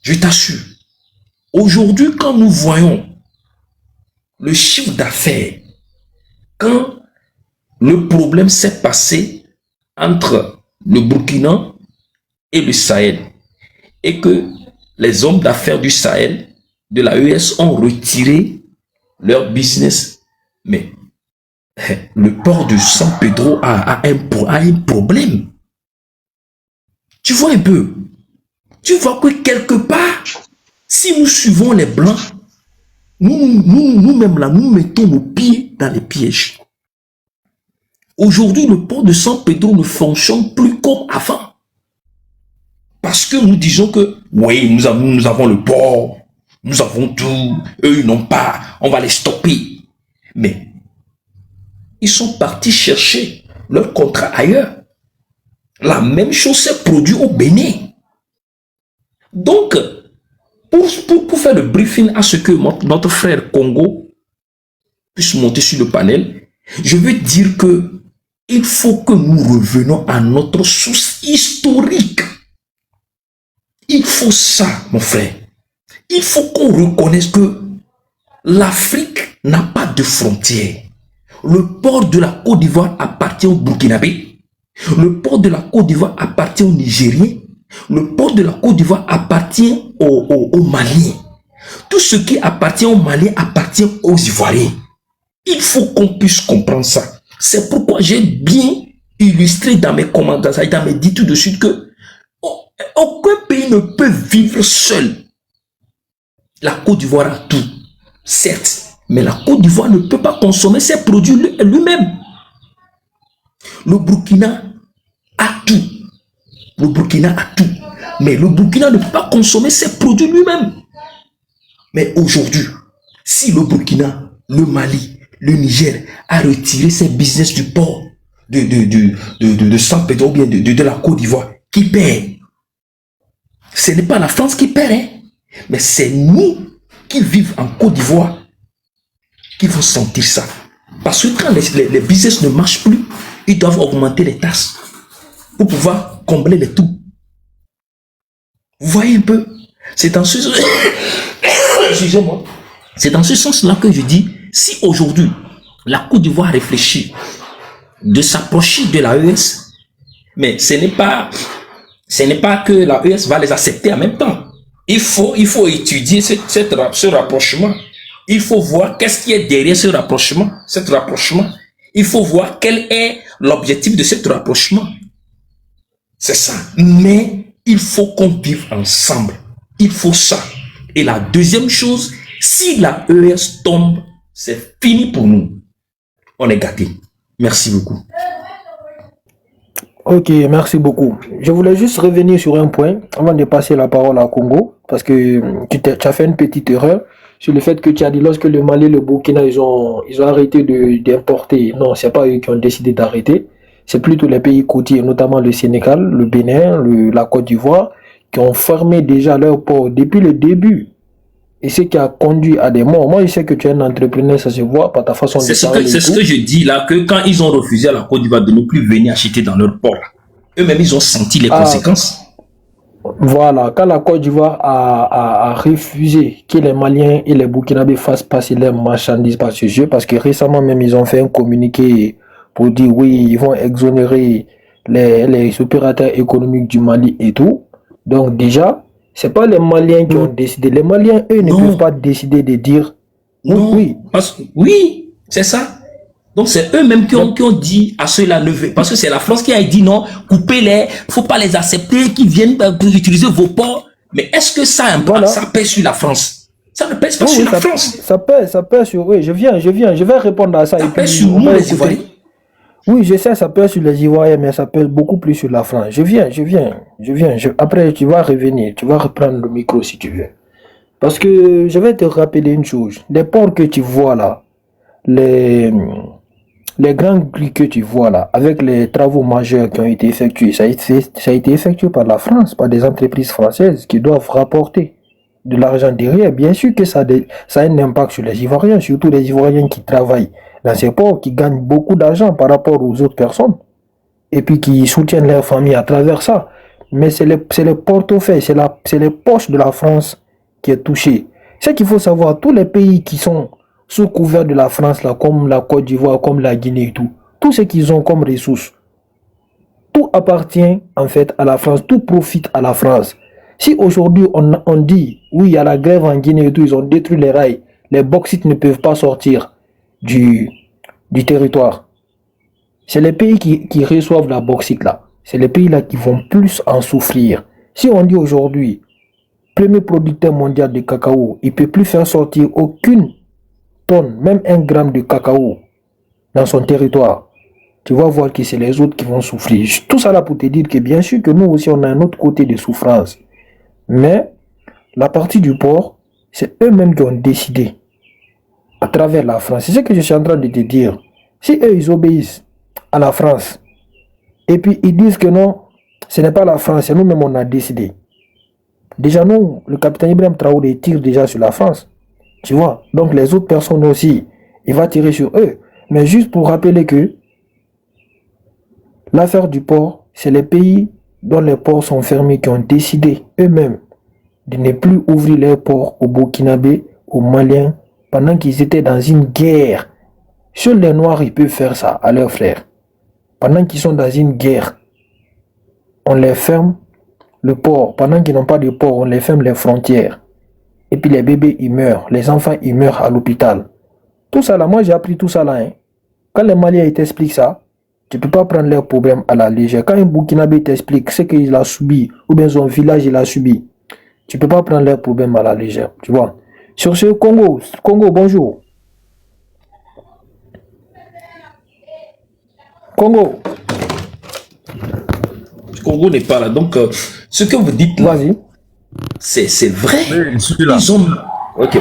Je t'assure. Aujourd'hui, quand nous voyons le chiffre d'affaires, quand le problème s'est passé entre le Burkina et le Sahel, et que les hommes d'affaires du Sahel, de la ES, ont retiré leur business, mais le port de San Pedro a un problème. Tu vois un peu, tu vois que quelque part, si nous suivons les Blancs, nous-mêmes là, nous mettons nos pieds dans les pièges. Aujourd'hui, le port de San Pedro ne fonctionne plus comme avant. Parce que nous disons que, oui, nous avons le port, nous avons tout, eux, ils n'ont pas, on va les stopper. Mais, ils sont partis chercher leur contrat ailleurs. La même chose s'est produite au Bénin. Donc, pour faire le briefing à ce que notre frère Congo puisse monter sur le panel, je veux dire que il faut que nous revenions à notre source historique. Il faut ça, mon frère. Il faut qu'on reconnaisse que l'Afrique n'a pas de frontières. Le port de la Côte d'Ivoire appartient au Burkinabé. Le port de la Côte d'Ivoire appartient aux Nigériens. Le port de la Côte d'Ivoire appartient aux Maliens. Tout ce qui appartient aux Maliens appartient aux Ivoiriens. Il faut qu'on puisse comprendre ça. C'est pourquoi j'ai bien illustré dans mes commentaires, dans mes dit tout de suite que aucun pays ne peut vivre seul. La Côte d'Ivoire a tout, certes, mais la Côte d'Ivoire ne peut pas consommer ses produits lui-même. Le Burkina a tout. Le Burkina a tout. Mais le Burkina ne peut pas consommer ses produits lui-même. Mais aujourd'hui, si le Burkina, le Mali, le Niger a retiré ses business du port de San Pedro ou bien de la Côte d'Ivoire, qui perd? Ce n'est pas la France qui perd, hein? Mais c'est nous qui vivons en Côte d'Ivoire qui vont sentir ça. Parce que quand les business ne marchent plus, ils doivent augmenter les taxes pour pouvoir combler les trous. Vous voyez un peu? C'est dans ce excusez-moi. C'est dans ce sens-là que je dis, si aujourd'hui la Côte d'Ivoire réfléchit de s'approcher de la ES, mais ce n'est pas que la ES va les accepter en même temps. Il faut étudier ce rapprochement. Il faut voir qu'est-ce qui est derrière ce rapprochement. Il faut voir quel est l'objectif de ce rapprochement. C'est ça. Mais il faut qu'on vive ensemble. Il faut ça. Et la deuxième chose, si la ES tombe, c'est fini pour nous. On est gâtés. Merci beaucoup. Ok, merci beaucoup. Je voulais juste revenir sur un point avant de passer la parole à Congo, parce que tu as fait une petite erreur sur le fait que tu as dit lorsque le Mali et le Burkina ils ont arrêté d'importer. Non, c'est pas eux qui ont décidé d'arrêter. C'est plutôt les pays côtiers, notamment le Sénégal, le Bénin, la Côte d'Ivoire, qui ont fermé déjà leurs ports depuis le début. Et ce qui a conduit à des morts. Moi, je sais que tu es un entrepreneur, ça se voit par ta façon de parler. C'est ce que je dis là, que quand ils ont refusé à la Côte d'Ivoire de ne plus venir acheter dans leur port, eux-mêmes, ils ont senti les conséquences. Voilà, quand la Côte d'Ivoire a refusé que les Maliens et les Burkinabés fassent passer leurs marchandises par ce jeu, parce que récemment même, ils ont fait un communiqué pour dire oui, ils vont exonérer les opérateurs économiques du Mali et tout. Donc déjà, c'est pas les Maliens qui ont décidé. Les Maliens, eux, ne peuvent pas décider de dire oui. Oui, c'est ça. Donc c'est eux-mêmes qui ont dit à ceux-là, parce que c'est la France qui a dit non, coupez-les, faut pas les accepter, qu'ils viennent pour utiliser vos ports. Mais est-ce que ça pèse sur la France? Ça ne pèse pas sur la France. Ça pèse sur eux. Je vais répondre à ça. Ça pèse sur nous, les Ivoiriens. Oui, je sais, ça pèse sur les Ivoiriens, mais ça pèse beaucoup plus sur la France. Je viens. Après, tu vas revenir. Tu vas reprendre le micro si tu veux. Parce que je vais te rappeler une chose. Les ports que tu vois là, les, les grands gris que tu vois là, avec les travaux majeurs qui ont été effectués, ça a été effectué par la France, par des entreprises françaises qui doivent rapporter de l'argent derrière. Bien sûr que ça a un impact sur les Ivoiriens, surtout les Ivoiriens qui travaillent dans ces ports, qui gagnent beaucoup d'argent par rapport aux autres personnes, et puis qui soutiennent leur famille à travers ça. Mais c'est le portefeuille, c'est les poches de la France qui est touché. C'est qu'il faut savoir, tous les pays qui sont sous couvert de la France, là, comme la Côte d'Ivoire, comme la Guinée et tout ce qu'ils ont comme ressources, tout appartient en fait à la France, tout profite à la France. Si aujourd'hui on dit, oui, il y a la grève en Guinée et tout, ils ont détruit les rails, les bauxites ne peuvent pas sortir du territoire. C'est les pays qui reçoivent la bauxite là. C'est les pays là qui vont plus en souffrir. Si on dit aujourd'hui, premier producteur mondial de cacao, il ne peut plus faire sortir aucune tonne, même 1 gramme de cacao dans son territoire, tu vas voir que c'est les autres qui vont souffrir. Tout ça là pour te dire que bien sûr que nous aussi on a un autre côté de souffrance. Mais la partie du port, c'est eux-mêmes qui ont décidé à travers la France. C'est ce que je suis en train de te dire. Si eux ils obéissent à la France et puis ils disent que non, ce n'est pas la France, c'est nous-mêmes on a décidé. Déjà nous, le capitaine Ibrahim Traoré tire déjà sur la France. Tu vois, donc les autres personnes aussi, il va tirer sur eux. Mais juste pour rappeler que l'affaire du port, c'est les pays dont les ports sont fermés qui ont décidé eux-mêmes de ne plus ouvrir les ports aux Burkinabés, aux Maliens, pendant qu'ils étaient dans une guerre. Seuls les Noirs, ils peuvent faire ça à leurs frères. Pendant qu'ils sont dans une guerre, on les ferme le port. Pendant qu'ils n'ont pas de port, on les ferme les frontières. Et puis les bébés, ils meurent. Les enfants, ils meurent à l'hôpital. Tout ça là, moi j'ai appris tout ça là. Quand les Maliens ils t'expliquent ça, tu ne peux pas prendre leurs problèmes à la légère. Quand un Burkinabé t'explique ce qu'il a subi, ou bien son village il a subi, tu ne peux pas prendre leurs problèmes à la légère. Tu vois. Sur ce, Congo, bonjour. Congo. Congo n'est pas là. Donc, ce que vous dites là, c'est vrai. Oui, je suis là. Ils ont... Ok,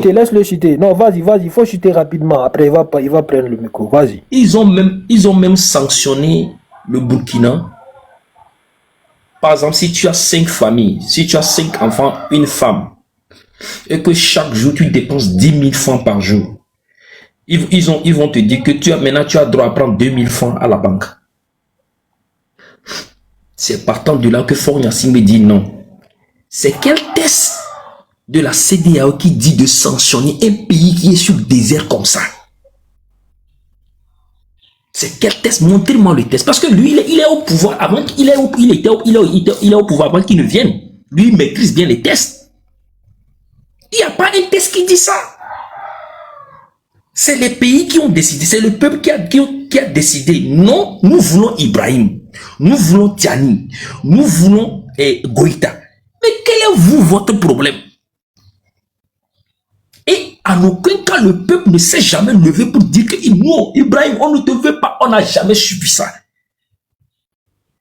laisse-le chuter. Non, vas-y, il faut chuter rapidement. Après, il va prendre le micro. Vas-y. Ils ont même sanctionné le Burkina. Par exemple, si tu as 5 familles, si tu as 5 enfants, une femme, et que chaque jour tu dépenses 10 000 francs par jour, ils vont te dire que maintenant tu as droit à prendre 2 000 francs à la banque. C'est partant de là que Faure Gnassingbé me dit non. C'est quel test de la CEDEAO qui dit de sanctionner un pays qui est sur le désert comme ça? C'est quel test? Montrez-moi le test. Parce que lui, il est au pouvoir avant qu'il est au pouvoir avant qu'il ne vienne. Lui, il maîtrise bien les tests. Il n'y a pas un test qui dit ça. C'est les pays qui ont décidé. C'est le peuple qui a décidé. Non, nous voulons Ibrahim. Nous voulons Tiani. Nous voulons Goïta. Mais quel est votre problème? Et en aucun cas, le peuple ne s'est jamais levé pour dire que non, Ibrahim, on ne te veut pas, on n'a jamais subi ça.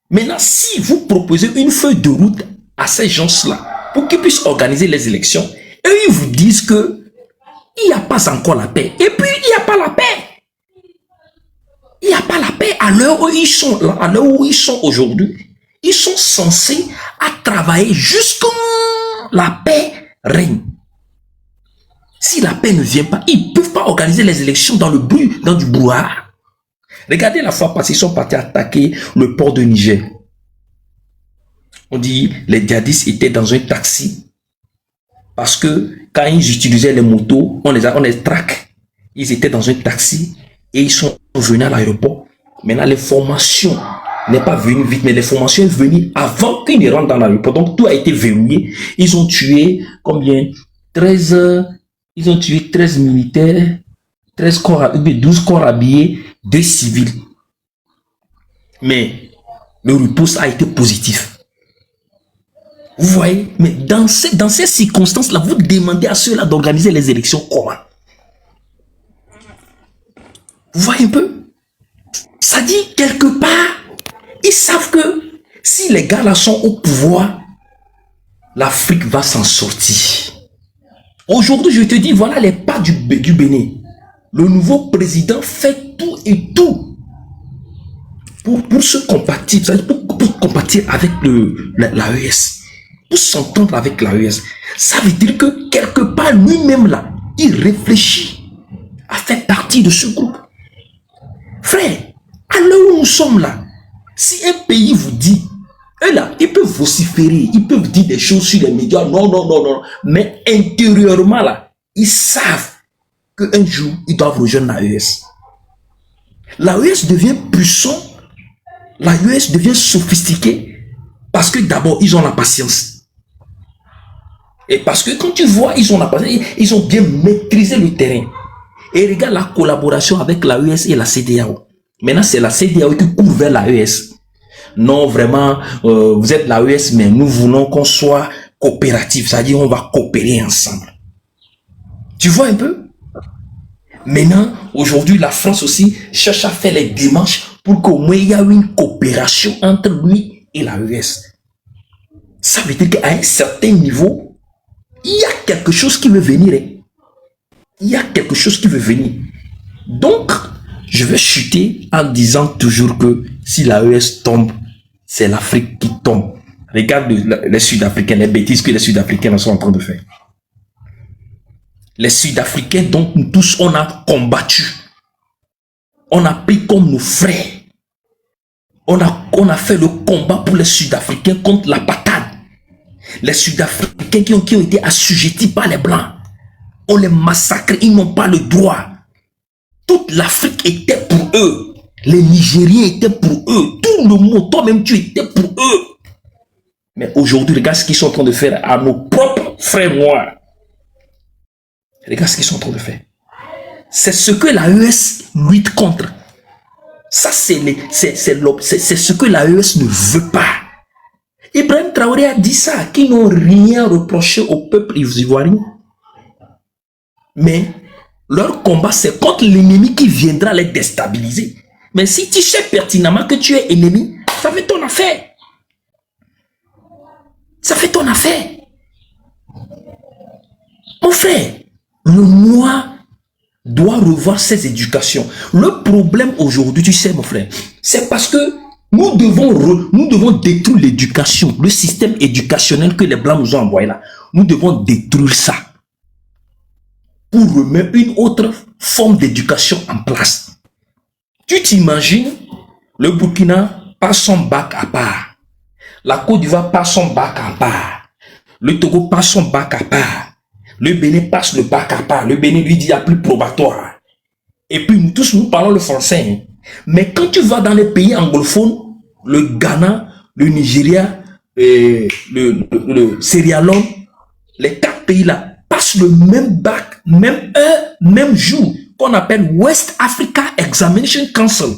Maintenant, si vous proposez une feuille de route à ces gens-là pour qu'ils puissent organiser les élections, eux, ils vous disent que il n'y a pas encore la paix. Et puis, il n'y a pas la paix. Il n'y a pas la paix à l'heure où ils sont là, à l'heure où ils sont aujourd'hui. Ils sont censés à travailler jusqu'à la paix règne. Si la paix ne vient pas, ils ne peuvent pas organiser les élections dans le bruit, dans du brouhaha. Regardez la fois passée, ils sont partis attaquer le port de Niger. On dit les djihadistes étaient dans un taxi parce que quand ils utilisaient les motos, on les traque. Ils étaient dans un taxi et ils sont venus à l'aéroport. Maintenant, l'information n'est pas venue vite, mais l'information est venue avant qu'ils ne rentrent dans l'aéroport. Donc, tout a été verrouillé. Ils ont tué combien? 13... Ils ont tué 13 militaires, 12 corps habillés, 2 civils. Mais le riposte a été positif. Vous voyez? Mais dans ces circonstances-là, vous demandez à ceux-là d'organiser les élections comment? Vous voyez un peu? Ça dit quelque part, ils savent que si les gars-là sont au pouvoir, l'Afrique va s'en sortir. Aujourd'hui, je te dis, voilà les pas du Bénin. Le nouveau président fait tout et tout pour se compatir, c'est-à-dire pour compatir avec l'AES, pour s'entendre avec l'AES. Ça veut dire que quelque part, lui-même là, il réfléchit à faire partie de ce groupe. Frère, à l'heure où nous sommes là, si un pays vous dit, eux là, ils peuvent vociférer, ils peuvent dire des choses sur les médias, non, mais intérieurement là, ils savent qu'un jour, ils doivent rejoindre l'AES. L'AES devient puissant, l'AES devient sophistiqué, parce que d'abord, ils ont la patience. Et parce que quand tu vois, ils ont la patience, ils ont bien maîtrisé le terrain. Et regarde la collaboration avec l'AES et la CEDEAO. Maintenant, c'est la CEDEAO qui court vers l'AES. Non, vraiment, vous êtes l'AES, mais nous voulons qu'on soit coopératif, c'est-à-dire on va coopérer ensemble. Tu vois un peu? Maintenant, aujourd'hui, la France aussi cherche à faire les démarches pour qu'au moins il y ait une coopération entre lui et l'AES. Ça veut dire qu'à un certain niveau, il y a quelque chose qui veut venir. Il y a quelque chose qui veut venir. Donc, je vais chuter en disant toujours que si l'AES tombe, c'est l'Afrique qui tombe. Regarde les Sud-Africains, les bêtises que les Sud-Africains sont en train de faire. Les Sud-Africains, donc nous tous, on a combattu. On a pris comme nos frères. On a fait le combat pour les Sud-Africains contre l'apartheid. Les Sud-Africains qui ont été assujettis par les Blancs. On les massacre, ils n'ont pas le droit. Toute l'Afrique était pour eux. Les Nigériens étaient pour eux. Tout le monde, toi-même, tu étais pour eux. Mais aujourd'hui, regarde ce qu'ils sont en train de faire à nos propres frères noirs. Regarde ce qu'ils sont en train de faire. C'est ce que l'AES lutte contre. Ça, c'est ce que l'AES ne veut pas. Ibrahim Traoré a dit ça, qu'ils n'ont rien reproché au peuple ivoirien. Mais leur combat, c'est contre l'ennemi qui viendra les déstabiliser. Mais si tu sais pertinemment que tu es ennemi, ça fait ton affaire. Ça fait ton affaire. Mon frère, le noir doit revoir ses éducations. Le problème aujourd'hui, tu sais mon frère, c'est parce que nous devons détruire l'éducation, le système éducationnel que les Blancs nous ont envoyé là. Nous devons détruire ça pour remettre une autre forme d'éducation en place. Tu t'imagines, le Burkina passe son bac à part, la Côte d'Ivoire passe son bac à part, le Togo passe son bac à part, le Bénin passe le bac à part, le Bénin lui dit il n'y a plus probatoire. Et puis nous tous, nous parlons le français. Mais quand tu vas dans les pays anglophones, le Ghana, le Nigeria, le Sierra Leone, les 4 pays là passent le même bac, même heure, même jour, qu'on appelle West Africa Examination Council.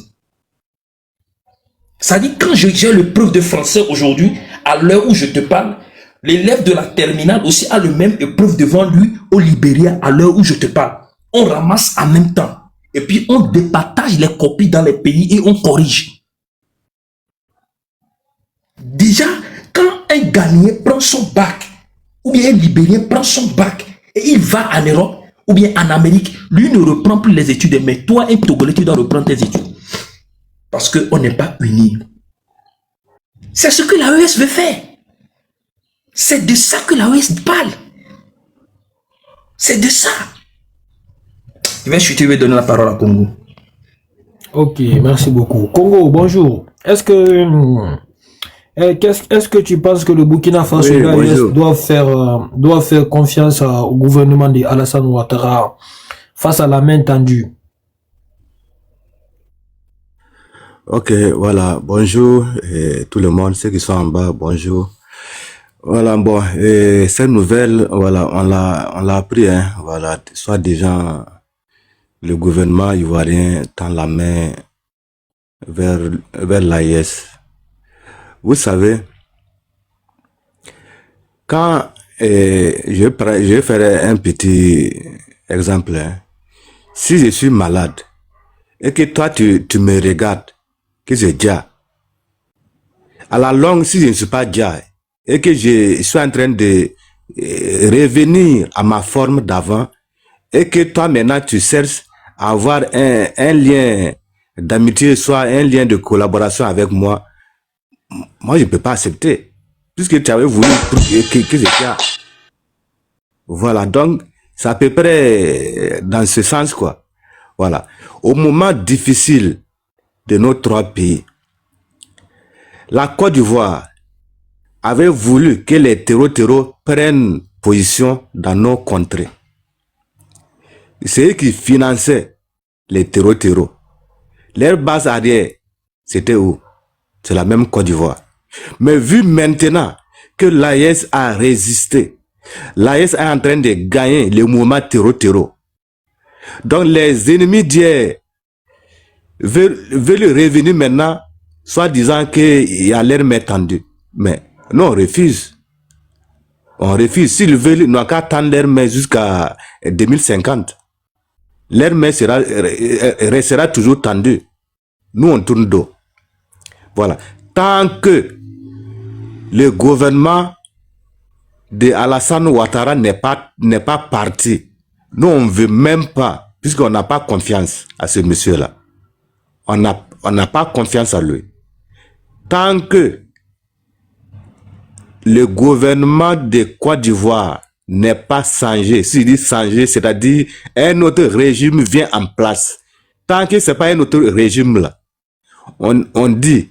C'est-à-dire, quand j'ai l'épreuve de français aujourd'hui, à l'heure où je te parle, l'élève de la terminale aussi a le même épreuve devant lui au Libéria à l'heure où je te parle. On ramasse en même temps. Et puis, on départage les copies dans les pays et on corrige. Déjà, quand un Ghanéen prend son bac, ou bien un Libérien prend son bac, et il va en Europe, ou bien en Amérique, lui ne reprend plus les études. Mais toi, un Togolais, tu dois reprendre tes études. Parce qu'on n'est pas unis. C'est ce que l'AES veut faire. C'est de ça que l'AES parle. C'est de ça. Je vais donner la parole à Congo. Ok, merci beaucoup. Congo, bonjour. Est-ce que tu penses que le Burkina Faso doit faire confiance au gouvernement d'Alassane Ouattara face à la main tendue? Ok, voilà, bonjour tout le monde, ceux qui sont en bas, bonjour. Voilà, bon, cette nouvelle, voilà, on l'a appris, hein, voilà, soit déjà le gouvernement ivoirien tend la main vers l'AES. Vous savez, quand je ferai un petit exemple, hein, si je suis malade et que toi tu me regardes, que c'est Dja, à la longue, si je ne suis pas Dja, et que je suis en train de revenir à ma forme d'avant et que toi maintenant tu cherches à avoir un lien d'amitié, soit un lien de collaboration avec moi, moi je ne peux pas accepter. Puisque tu avais voulu que je tiens. Voilà, donc c'est à peu près dans ce sens quoi. Voilà. Au moment difficile de nos trois pays, la Côte d'Ivoire avait voulu que les terreaux prennent position dans nos contrées. C'est eux qui finançaient les terreaux. Leur base arrière, c'était où? C'est la même Côte d'Ivoire. Mais vu maintenant que l'AES a résisté, l'AES est en train de gagner le mouvement terreau. Donc les ennemis d'hier veulent revenir maintenant, soit disant qu'il y a l'air main tendue. Mais non, on refuse. On refuse. S'ils veulent, ils n'ont qu'à tendre leur main jusqu'à 2050. Leur main restera toujours tendue. Nous, on tourne dos. Voilà. Tant que le gouvernement de Alassane Ouattara n'est pas parti, nous, on ne veut même pas, puisqu'on n'a pas confiance à ce monsieur-là. On n'a pas confiance à lui. Tant que le gouvernement de Côte d'Ivoire n'est pas changé, s'il dit changé, c'est-à-dire un autre régime vient en place. Tant que ce n'est pas un autre régime là, on dit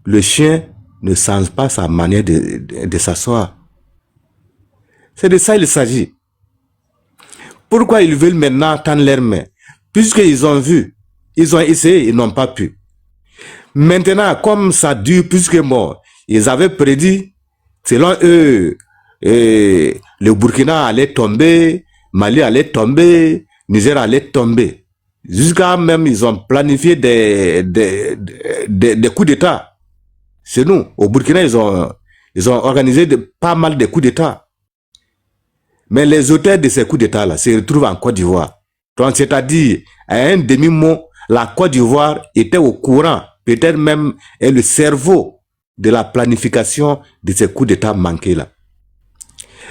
le chien ne change pas sa manière de s'asseoir. C'est de ça il s'agit. Pourquoi ils veulent maintenant tendre leurs mains? Puisqu'ils ont vu, ils ont essayé, ils n'ont pas pu. Maintenant, comme ça dure plus que mort, ils avaient prédit, selon eux, le Burkina allait tomber, Mali allait tomber, Niger allait tomber. Jusqu'à même, ils ont planifié des coups d'État. C'est nous, au Burkina, ils ont organisé pas mal de coups d'État. Mais les auteurs de ces coups d'État-là se retrouvent en Côte d'Ivoire. Donc, c'est-à-dire, à un demi-mot, la Côte d'Ivoire était au courant, peut-être même est le cerveau de la planification de ces coups d'État manqués-là.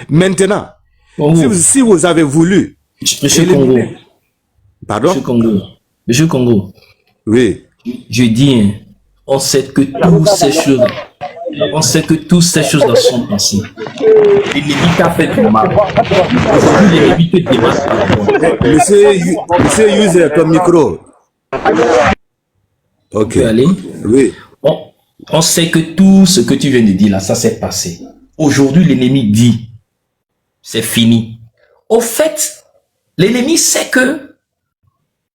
Maintenant, si vous avez voulu... Monsieur Congo. Pardon? Monsieur Congo. Oui. Je dis, on sait que toutes ces choses sont passées. L'ennemi t'a fait du mal. Aujourd'hui, l'ennemi te demande. Monsieur, use ton micro. Ok. Allez. Oui. On sait que tout ce que tu viens de dire là, ça s'est passé. Aujourd'hui, l'ennemi dit, c'est fini. Au fait, l'ennemi sait que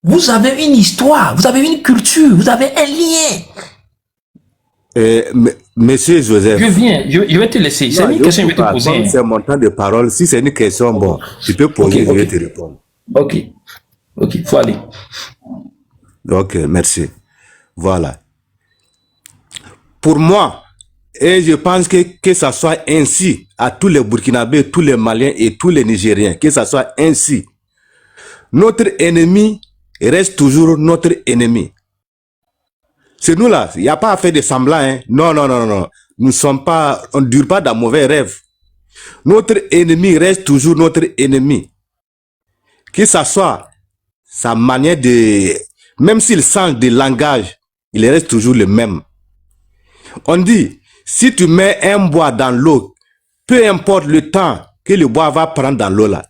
vous avez une histoire, vous avez une culture, vous avez un lien. Monsieur Joseph. Je vais te laisser. C'est une question que je vais te poser. C'est mon temps de parole. Si c'est une question, bon, tu peux poser, je vais te répondre. Ok, faut aller. Ok, merci. Voilà. Pour moi, et je pense que ça soit ainsi à tous les Burkinabés, tous les Maliens et tous les Nigériens, que ça soit ainsi. Notre ennemi reste toujours notre ennemi. C'est nous là, il n'y a pas à faire de semblant. Hein. Non. Nous sommes pas, on ne dure pas dans mauvais rêves. Notre ennemi reste toujours notre ennemi. Que ça soit sa manière de... Même s'il change de langage, il reste toujours le même. On dit, si tu mets un bois dans l'eau, peu importe le temps que le bois va prendre dans l'eau là,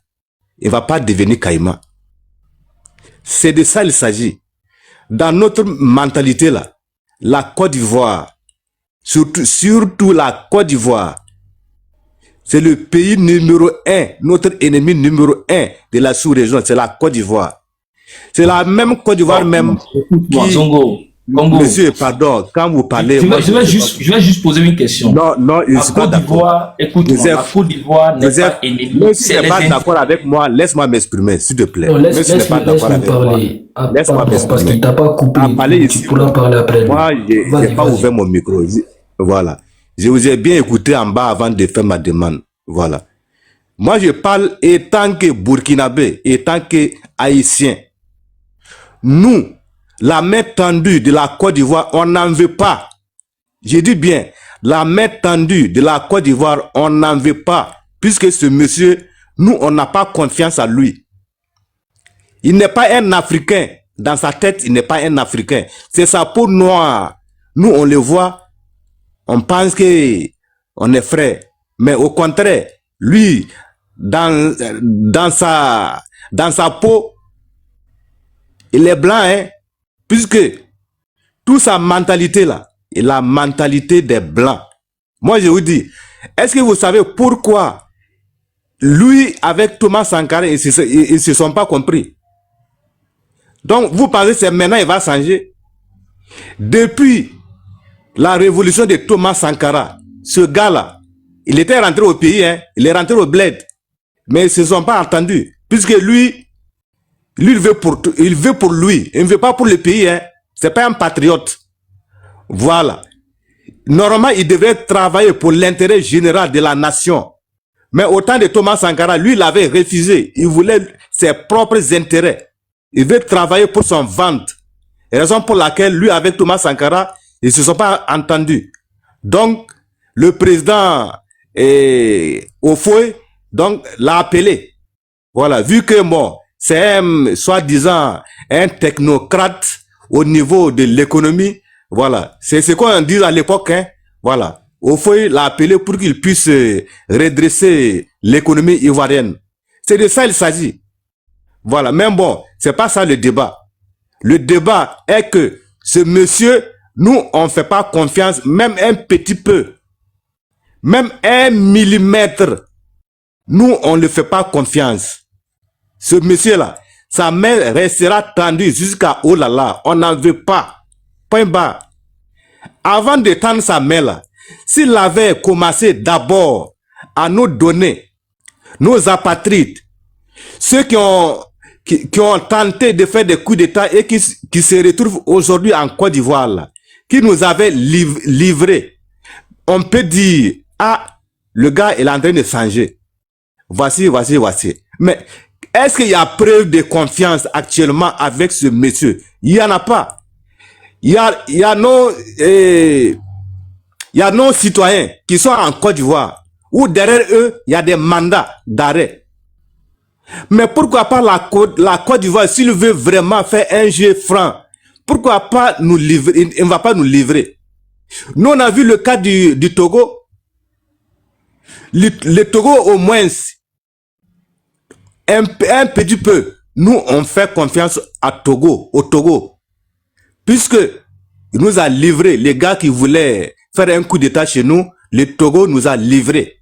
il ne va pas devenir caïman. C'est de ça il s'agit. Dans notre mentalité là, la Côte d'Ivoire, surtout la Côte d'Ivoire, c'est le pays numéro 1, notre ennemi numéro 1 de la sous-région, c'est la Côte d'Ivoire. C'est la même Côte d'Ivoire même qui... Congo. Monsieur, pardon, quand vous parlez... Je vais juste poser une question. Non, la Côte d'Ivoire, écoute-moi, la Côte d'Ivoire n'est pas ennemie. Même si tu n'es pas d'accord avec moi, laisse-moi m'exprimer, s'il te plaît. Non, laisse-moi parler. Laisse-moi m'exprimer. Parce qu'il ne t'a pas coupé. Tu pourras parler après. Moi, je n'ai pas ouvert mon micro. Voilà. Je vous ai bien écouté en bas avant de faire ma demande. Voilà. Moi, je parle étant que Burkinabé, étant que Haïtien. Nous, la main tendue de la Côte d'Ivoire, on n'en veut pas. Je dis bien, la main tendue de la Côte d'Ivoire, on n'en veut pas, puisque ce monsieur, nous, on n'a pas confiance en lui. Il n'est pas un Africain. Dans sa tête, il n'est pas un Africain. C'est sa peau noire. Nous, on le voit, on pense qu'on est frère. Mais au contraire, lui, dans sa peau, il est blanc, hein, puisque toute sa mentalité là, est la mentalité des blancs. Moi, je vous dis, est-ce que vous savez pourquoi lui, avec Thomas Sankara, ils ne se sont pas compris? Donc, vous pensez que c'est maintenant il va changer? Depuis la révolution de Thomas Sankara, ce gars-là, il était rentré au pays, hein, il est rentré au bled, mais ils ne se sont pas entendus, puisque lui, il veut pour lui, il ne veut pas pour le pays, hein. C'est pas un patriote. Voilà. Normalement, il devrait travailler pour l'intérêt général de la nation. Mais au temps de Thomas Sankara, lui, il avait refusé. Il voulait ses propres intérêts. Il veut travailler pour son ventre. Raison pour laquelle, lui, avec Thomas Sankara, ils ne se sont pas entendus. Donc, le président Ofoe, donc, l'a appelé. Voilà. Vu que, bon, c'est un, soi-disant, un technocrate au niveau de l'économie. Voilà. C'est ce qu'on dit à l'époque, hein. Voilà. Ofoe l'a appelé pour qu'il puisse redresser l'économie ivoirienne. C'est de ça il s'agit. Voilà. Même bon, c'est pas ça le débat. Le débat est que ce monsieur, nous, on ne fait pas confiance, même un petit peu. Même 1 millimètre. Nous, on ne fait pas confiance. Ce monsieur-là, sa main restera tendue jusqu'à oh là là, on n'en veut pas. Point barre. Avant de tendre sa main là, s'il avait commencé d'abord à nous donner nos apatrides, ceux qui ont tenté de faire des coups d'État et qui se retrouvent aujourd'hui en Côte d'Ivoire, qui nous avaient livré, on peut dire, ah, le gars il est en train de changer. Voici. Mais est-ce qu'il y a preuve de confiance actuellement avec ce monsieur? Il n'y en a pas. Il y a nos citoyens qui sont en Côte d'Ivoire, où derrière eux, il y a des mandats d'arrêt. Mais pourquoi pas la Côte d'Ivoire, s'il veut vraiment faire un jeu franc, pourquoi pas nous livrer? Il ne va pas nous livrer. Nous, on a vu le cas du Togo. Le Togo, au moins, un petit peu, nous, on fait confiance au Togo. Puisque il nous a livré, les gars qui voulaient faire un coup d'État chez nous, le Togo nous a livré.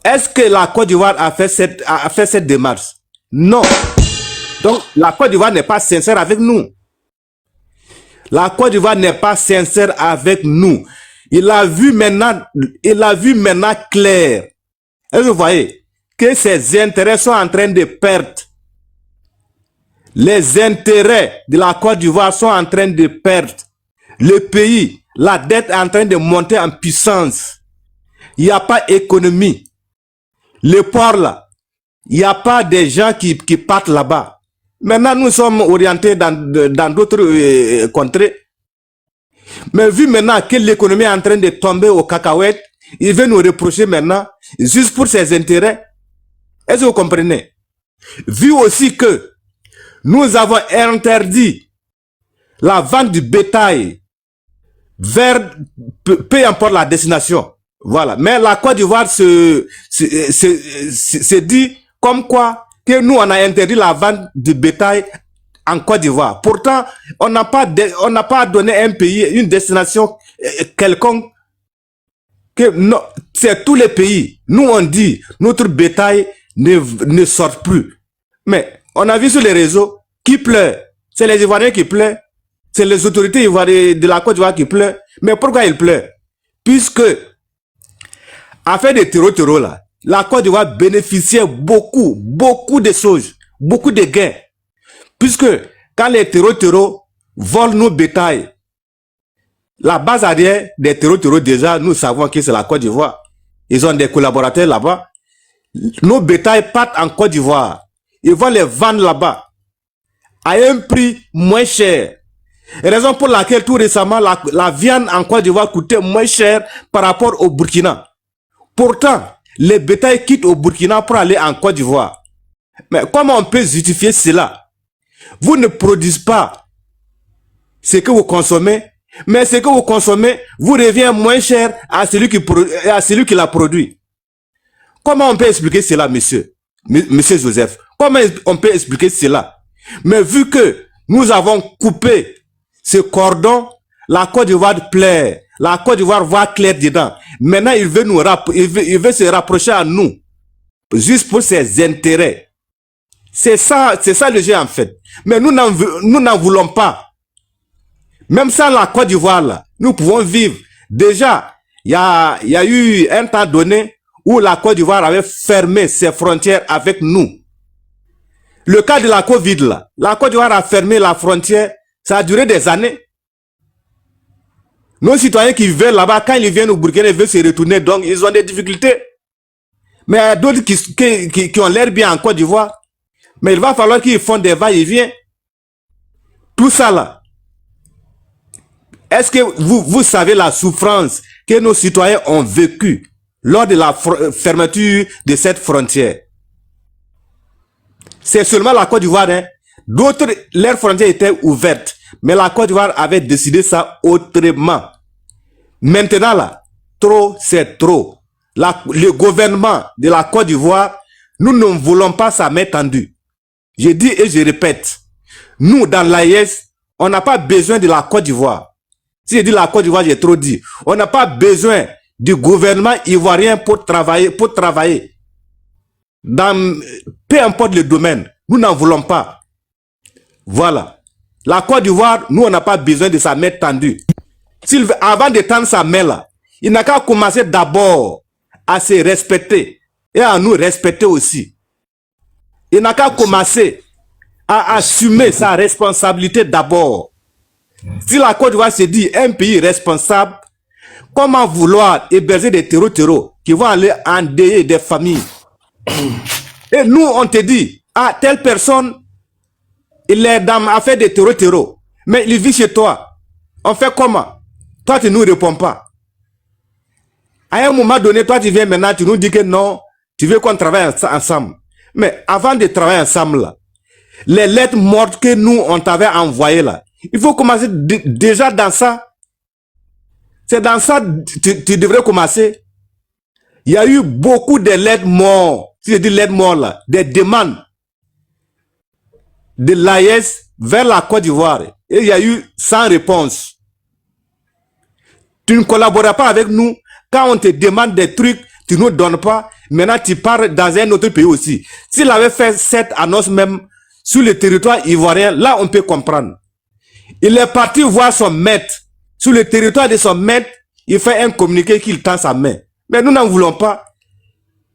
Est-ce que la Côte d'Ivoire a fait cette démarche? Non. Donc, la Côte d'Ivoire n'est pas sincère avec nous. La Côte d'Ivoire n'est pas sincère avec nous. Il a vu maintenant clair. Et vous voyez que ses intérêts sont en train de perdre. Les intérêts de la Côte d'Ivoire sont en train de perdre. Le pays, la dette est en train de monter en puissance. Il n'y a pas d'économie. Le port là, il n'y a pas des gens qui partent là-bas. Maintenant, nous sommes orientés dans d'autres contrées. Mais vu maintenant que l'économie est en train de tomber aux cacahuètes, il veut nous reprocher maintenant, juste pour ses intérêts. Est-ce que vous comprenez? Vu aussi que nous avons interdit la vente du bétail vers peu importe la destination. Voilà. Mais la Côte d'Ivoire se dit comme quoi que nous on a interdit la vente du bétail en Côte d'Ivoire. Pourtant, on n'a pas donné un pays, une destination quelconque. Que c'est tous les pays. Nous on dit notre bétail ne sort plus. Mais on a vu sur les réseaux qui pleure. C'est les Ivoiriens qui pleurent. C'est les autorités ivoiriennes de la Côte d'Ivoire qui pleurent. Mais pourquoi ils pleurent? Puisque, affaire de terreau là, la Côte d'Ivoire bénéficiait beaucoup de choses, beaucoup de gains. Puisque, quand les terreaux volent nos bétails, la base arrière des terreaux déjà, nous savons que c'est la Côte d'Ivoire. Ils ont des collaborateurs là-bas. Nos bétails partent en Côte d'Ivoire. Ils vont les vendre là-bas à un prix moins cher. Raison pour laquelle tout récemment, la viande en Côte d'Ivoire coûtait moins cher par rapport au Burkina. Pourtant, les bétails quittent au Burkina pour aller en Côte d'Ivoire. Mais comment on peut justifier cela? Vous ne produisez pas ce que vous consommez, mais ce que vous consommez vous revient moins cher à celui qui l'a produit. Comment on peut expliquer cela, monsieur Joseph? Comment on peut expliquer cela? Mais vu que nous avons coupé ce cordon, la Côte d'Ivoire plaît. La Côte d'Ivoire voit clair dedans. Maintenant, il veut se rapprocher à nous, juste pour ses intérêts. C'est ça le jeu en fait. Mais nous n'en voulons pas. Même sans la Côte d'Ivoire, là, nous pouvons vivre. Déjà, il y a eu un temps donné où la Côte d'Ivoire avait fermé ses frontières avec nous. Le cas de la Covid, là, la Côte d'Ivoire a fermé la frontière, ça a duré des années. Nos citoyens qui vivaient là-bas, quand ils viennent au Burkina, ils veulent se retourner, donc ils ont des difficultés. Mais il y a d'autres qui ont l'air bien en Côte d'Ivoire. Mais il va falloir qu'ils font des va-et-vient. Tout ça là. Est-ce que vous savez la souffrance que nos citoyens ont vécue lors de la fermeture de cette frontière? C'est seulement la Côte d'Ivoire. Hein? D'autres, leurs frontières étaient ouvertes. Mais la Côte d'Ivoire avait décidé ça autrement. Maintenant là, trop c'est trop. Le gouvernement de la Côte d'Ivoire, nous ne voulons pas sa main tendue. Je dis et je répète, nous dans l'AES, on n'a pas besoin de la Côte d'Ivoire. Si je dis la Côte d'Ivoire, j'ai trop dit. On n'a pas besoin du gouvernement ivoirien pour travailler. Dans peu importe le domaine, nous n'en voulons pas. Voilà. La Côte d'Ivoire, nous, on n'a pas besoin de sa main tendue. Avant de tendre sa main là, il n'a qu'à commencer d'abord à se respecter et à nous respecter aussi. Il n'a qu'à commencer à assumer sa responsabilité d'abord. Si la Côte d'Ivoire se dit un pays responsable, comment vouloir héberger des terreaux qui vont aller endeuiller des familles? Et nous, on te dit, ah, telle personne, il est dans affaire de terreau, mais il vit chez toi. On fait comment? Toi, tu ne nous réponds pas. À un moment donné, toi, tu viens maintenant, tu nous dis que non, tu veux qu'on travaille ensemble. Mais avant de travailler ensemble, là, les lettres mortes que nous, on t'avait envoyées, là, il faut commencer déjà dans ça. C'est dans ça que tu devrais commencer. Il y a eu beaucoup de lettres mortes. Si je dis lettres mortes, là, des demandes de l'AES vers la Côte d'Ivoire. Et il y a eu sans réponse. Tu ne collabores pas avec nous. Quand on te demande des trucs, tu ne nous donnes pas. Maintenant, tu pars dans un autre pays aussi. S'il avait fait cette annonce même sur le territoire ivoirien, là, on peut comprendre. Il est parti voir son maître. Sur le territoire de son maître, il fait un communiqué qu'il tend sa main. Mais nous n'en voulons pas.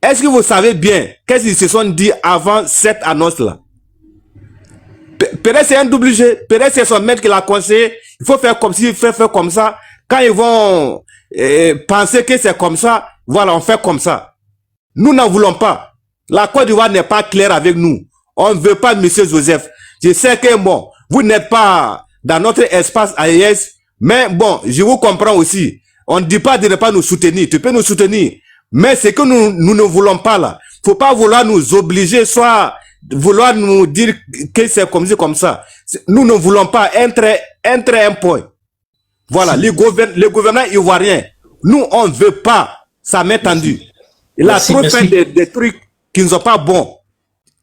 Est-ce que vous savez bien qu'est-ce qu'ils se sont dit avant cette annonce-là? Peut-être c'est un double jeu. Peut-être c'est son maître qui l'a conseillé. Il faut faire comme ci, il faut faire comme ça. Quand ils vont penser que c'est comme ça, voilà, on fait comme ça. Nous n'en voulons pas. La Côte d'Ivoire n'est pas claire avec nous. On ne veut pas monsieur Joseph. Je sais que bon, vous n'êtes pas dans notre espace AES, mais bon, je vous comprends aussi. On ne dit pas de ne pas nous soutenir. Tu peux nous soutenir. Mais ce que nous ne voulons pas là, faut pas vouloir nous obliger, soit vouloir nous dire que c'est comme ci, comme ça. Nous ne voulons pas entrer un point. Voilà, le gouvernement ivoirien, nous, on ne veut pas sa main tendue. Il a trop fait des trucs qui ne sont pas bons.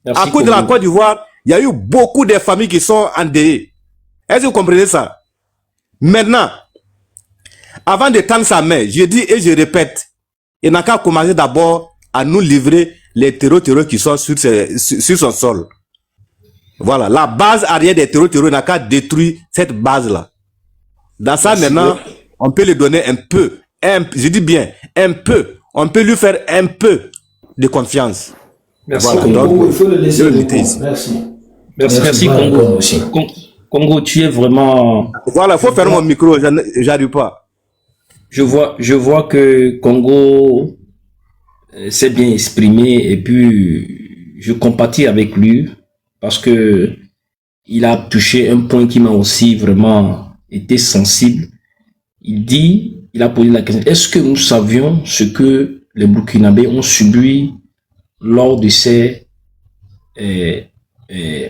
Merci, à cause de la Côte d'Ivoire, il y a eu beaucoup de familles qui sont endeuillées. Est-ce que vous comprenez ça? Maintenant, avant de tendre sa main, je dis et je répète, il n'a qu'à commencer d'abord à nous livrer les terreaux qui sont sur son sol. Voilà, la base arrière des terreaux, il n'a qu'à détruire cette base-là. Dans ça, merci maintenant, on peut lui donner un peu, je dis bien, un peu, on peut lui faire un peu de confiance. Merci, voilà, Congo. donc, Il faut le laisser. Merci, Congo. Congo, tu es vraiment... Voilà, il faut faire mon micro, j'arrive pas. Je vois que Congo s'est bien exprimé et puis je compatis avec lui parce que il a touché un point qui m'a aussi vraiment été sensible. Il a posé la question, est-ce que nous savions ce que les Burkinabés ont subi lors de ces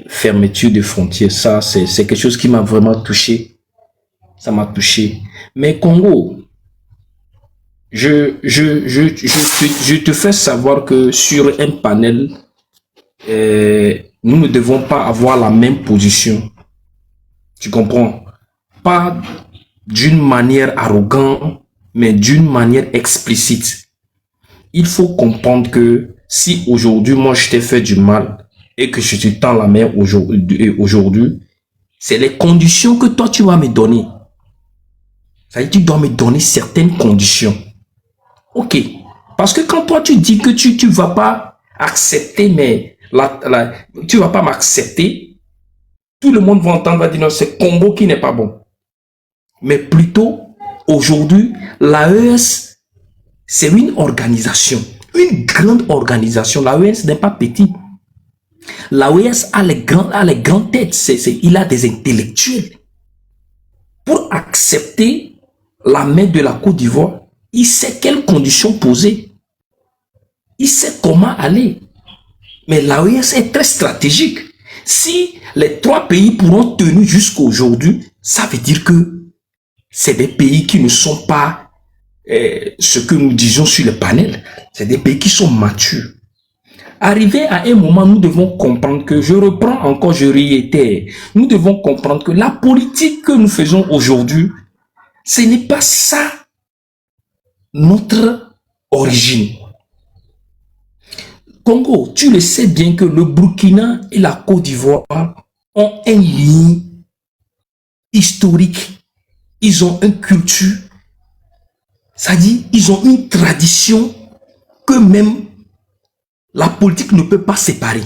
fermetures de frontières? Ça, c'est quelque chose qui m'a vraiment touché. Ça m'a touché. Mais Congo, je te fais savoir que sur un panel, nous ne devons pas avoir la même position. Tu comprends? Pas d'une manière arrogante, mais d'une manière explicite. Il faut comprendre que si aujourd'hui, moi, je t'ai fait du mal et que je te tends la main aujourd'hui, c'est les conditions que toi, tu vas me donner. Ça veut dire que tu dois me donner certaines conditions. Ok. Parce que quand toi, tu dis que tu vas pas accepter, mais tu vas pas m'accepter, tout le monde va entendre, va dire non, c'est Congo qui n'est pas bon. Mais plutôt, aujourd'hui, l'AES, c'est une organisation, une grande organisation. L'AES n'est pas petit. L'AES a les grandes têtes, il a des intellectuels. Pour accepter la main de la Côte d'Ivoire, il sait quelles conditions poser. Il sait comment aller. Mais l'AES est très stratégique. Si les 3 pays pourront tenir jusqu'à aujourd'hui, ça veut dire que c'est des pays qui ne sont pas ce que nous disons sur le panel. C'est des pays qui sont matures. Arrivé à un moment, nous devons comprendre que, je reprends encore, je réitère, nous devons comprendre que la politique que nous faisons aujourd'hui, ce n'est pas ça notre origine. Congo, tu le sais bien que le Burkina et la Côte d'Ivoire ont un lien historique. Ils ont une culture, c'est-à-dire ils ont une tradition que même la politique ne peut pas séparer.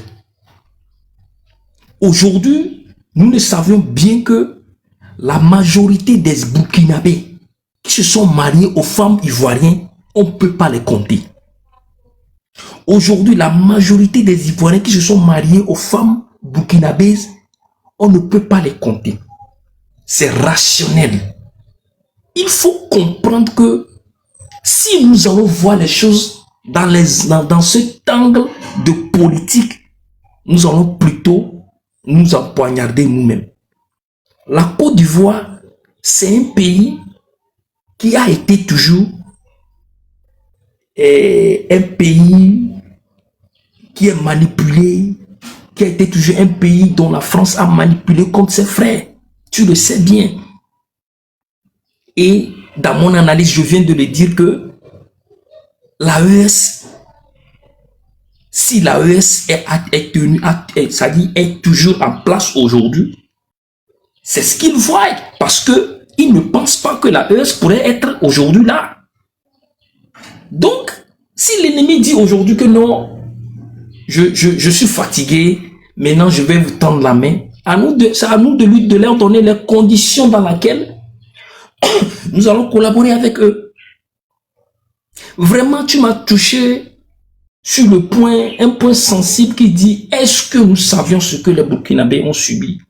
Aujourd'hui, nous le savons bien que la majorité des Burkinabés qui se sont mariés aux femmes ivoiriennes, on ne peut pas les compter. Aujourd'hui, la majorité des Ivoiriens qui se sont mariés aux femmes burkinabèses, on ne peut pas les compter. C'est rationnel. Il faut comprendre que si nous allons voir les choses dans cet angle de politique, nous allons plutôt nous empoignarder nous-mêmes. La Côte d'Ivoire, c'est un pays qui a été toujours un pays qui est manipulé, qui a été toujours un pays dont la France a manipulé contre ses frères. Tu le sais bien. Et dans mon analyse, je viens de le dire que l'AES, si l'AES est toujours en place aujourd'hui, c'est ce qu'ils voient. Parce qu'ils ne pensent pas que l'AES pourrait être aujourd'hui là. Donc, si l'ennemi dit aujourd'hui que non, je suis fatigué, maintenant je vais vous tendre la main, c'est à nous de leur donner les conditions dans lesquelles nous allons collaborer avec eux. Vraiment, tu m'as touché sur le point, un point sensible qui dit, est-ce que nous savions ce que les Burkinabés ont subi?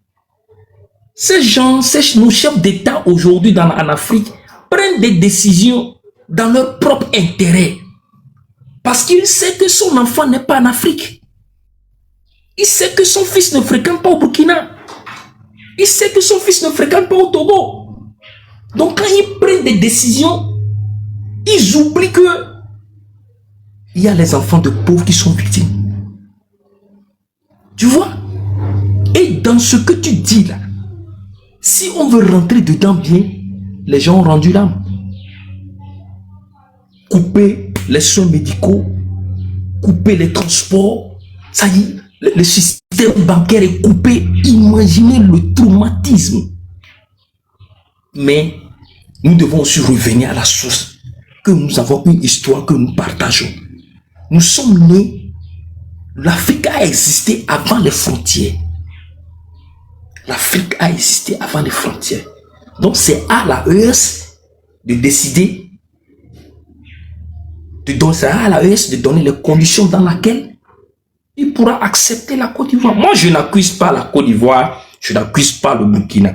Ces gens, nos chefs d'État aujourd'hui en Afrique, prennent des décisions dans leur propre intérêt. Parce qu'il sait que son enfant n'est pas en Afrique. Il sait que son fils ne fréquente pas au Burkina. Il sait que son fils ne fréquente pas au Togo. Donc quand ils prennent des décisions, ils oublient que il y a les enfants de pauvres qui sont victimes. Tu vois? Et dans ce que tu dis là, si on veut rentrer dedans bien, les gens ont rendu l'âme. Couper les soins médicaux, couper les transports, ça y est, le système bancaire est coupé. Imaginez le traumatisme. Mais nous devons aussi revenir à la source, que nous avons une histoire que nous partageons. Nous sommes nés, l'Afrique a existé avant les frontières. L'Afrique a existé avant les frontières. Donc c'est à l'AES de décider, c'est à l'AES de donner les conditions dans lesquelles il pourra accepter la Côte d'Ivoire. Moi, je n'accuse pas la Côte d'Ivoire Je n'accuse pas le Burkina.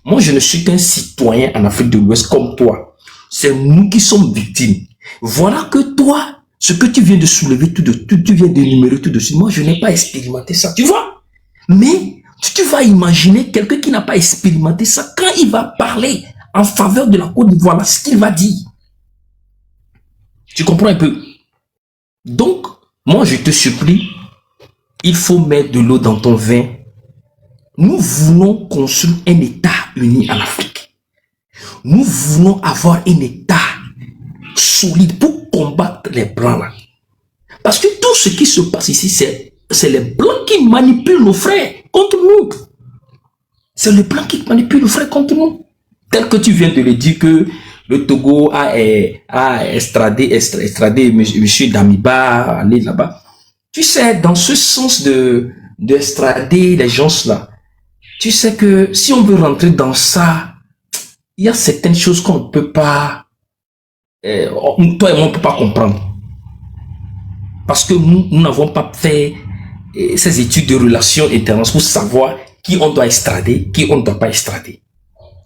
Moi, je ne suis qu'un citoyen en Afrique de l'Ouest comme toi. C'est nous qui sommes victimes. Voilà que toi, ce que tu viens de soulever, tu viens d'énumérer tout de suite. Moi, je n'ai pas expérimenté ça, tu vois. Mais tu vas imaginer quelqu'un qui n'a pas expérimenté ça, quand il va parler en faveur de la Côte d'Ivoire, ce qu'il va dire. Tu comprends un peu? Donc, moi, je te supplie, il faut mettre de l'eau dans ton vin. Nous voulons construire un État uni en Afrique. Nous voulons avoir un État solide pour combattre les Blancs là. Parce que tout ce qui se passe ici, c'est les Blancs qui manipulent nos frères contre nous. C'est les Blancs qui manipulent nos frères contre nous. Tel que tu viens de le dire que le Togo a extradé M. Damiba, aller là-bas. Tu sais, dans ce sens d'extrader les gens là, tu sais que si on veut rentrer dans ça, il y a certaines choses qu'on ne peut pas, toi et moi, on ne peut pas comprendre. Parce que nous n'avons pas fait ces études de relations internationales pour savoir qui on doit extrader, qui on ne doit pas extrader.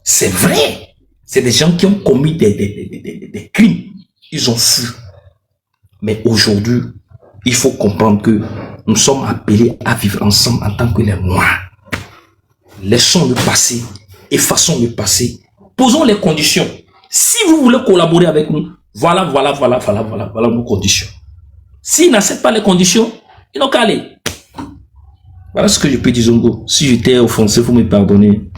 C'est vrai. C'est des gens qui ont commis des crimes. Ils ont fui. Mais aujourd'hui, il faut comprendre que nous sommes appelés à vivre ensemble en tant que les Noirs. Laissons le passé, effaçons le passé, posons les conditions. Si vous voulez collaborer avec nous, voilà nos conditions. S'ils n'acceptent pas les conditions, ils n'ont qu'à aller. Voilà ce que je peux dire, Zongo. Si j'étais offensé, il faut me pardonner.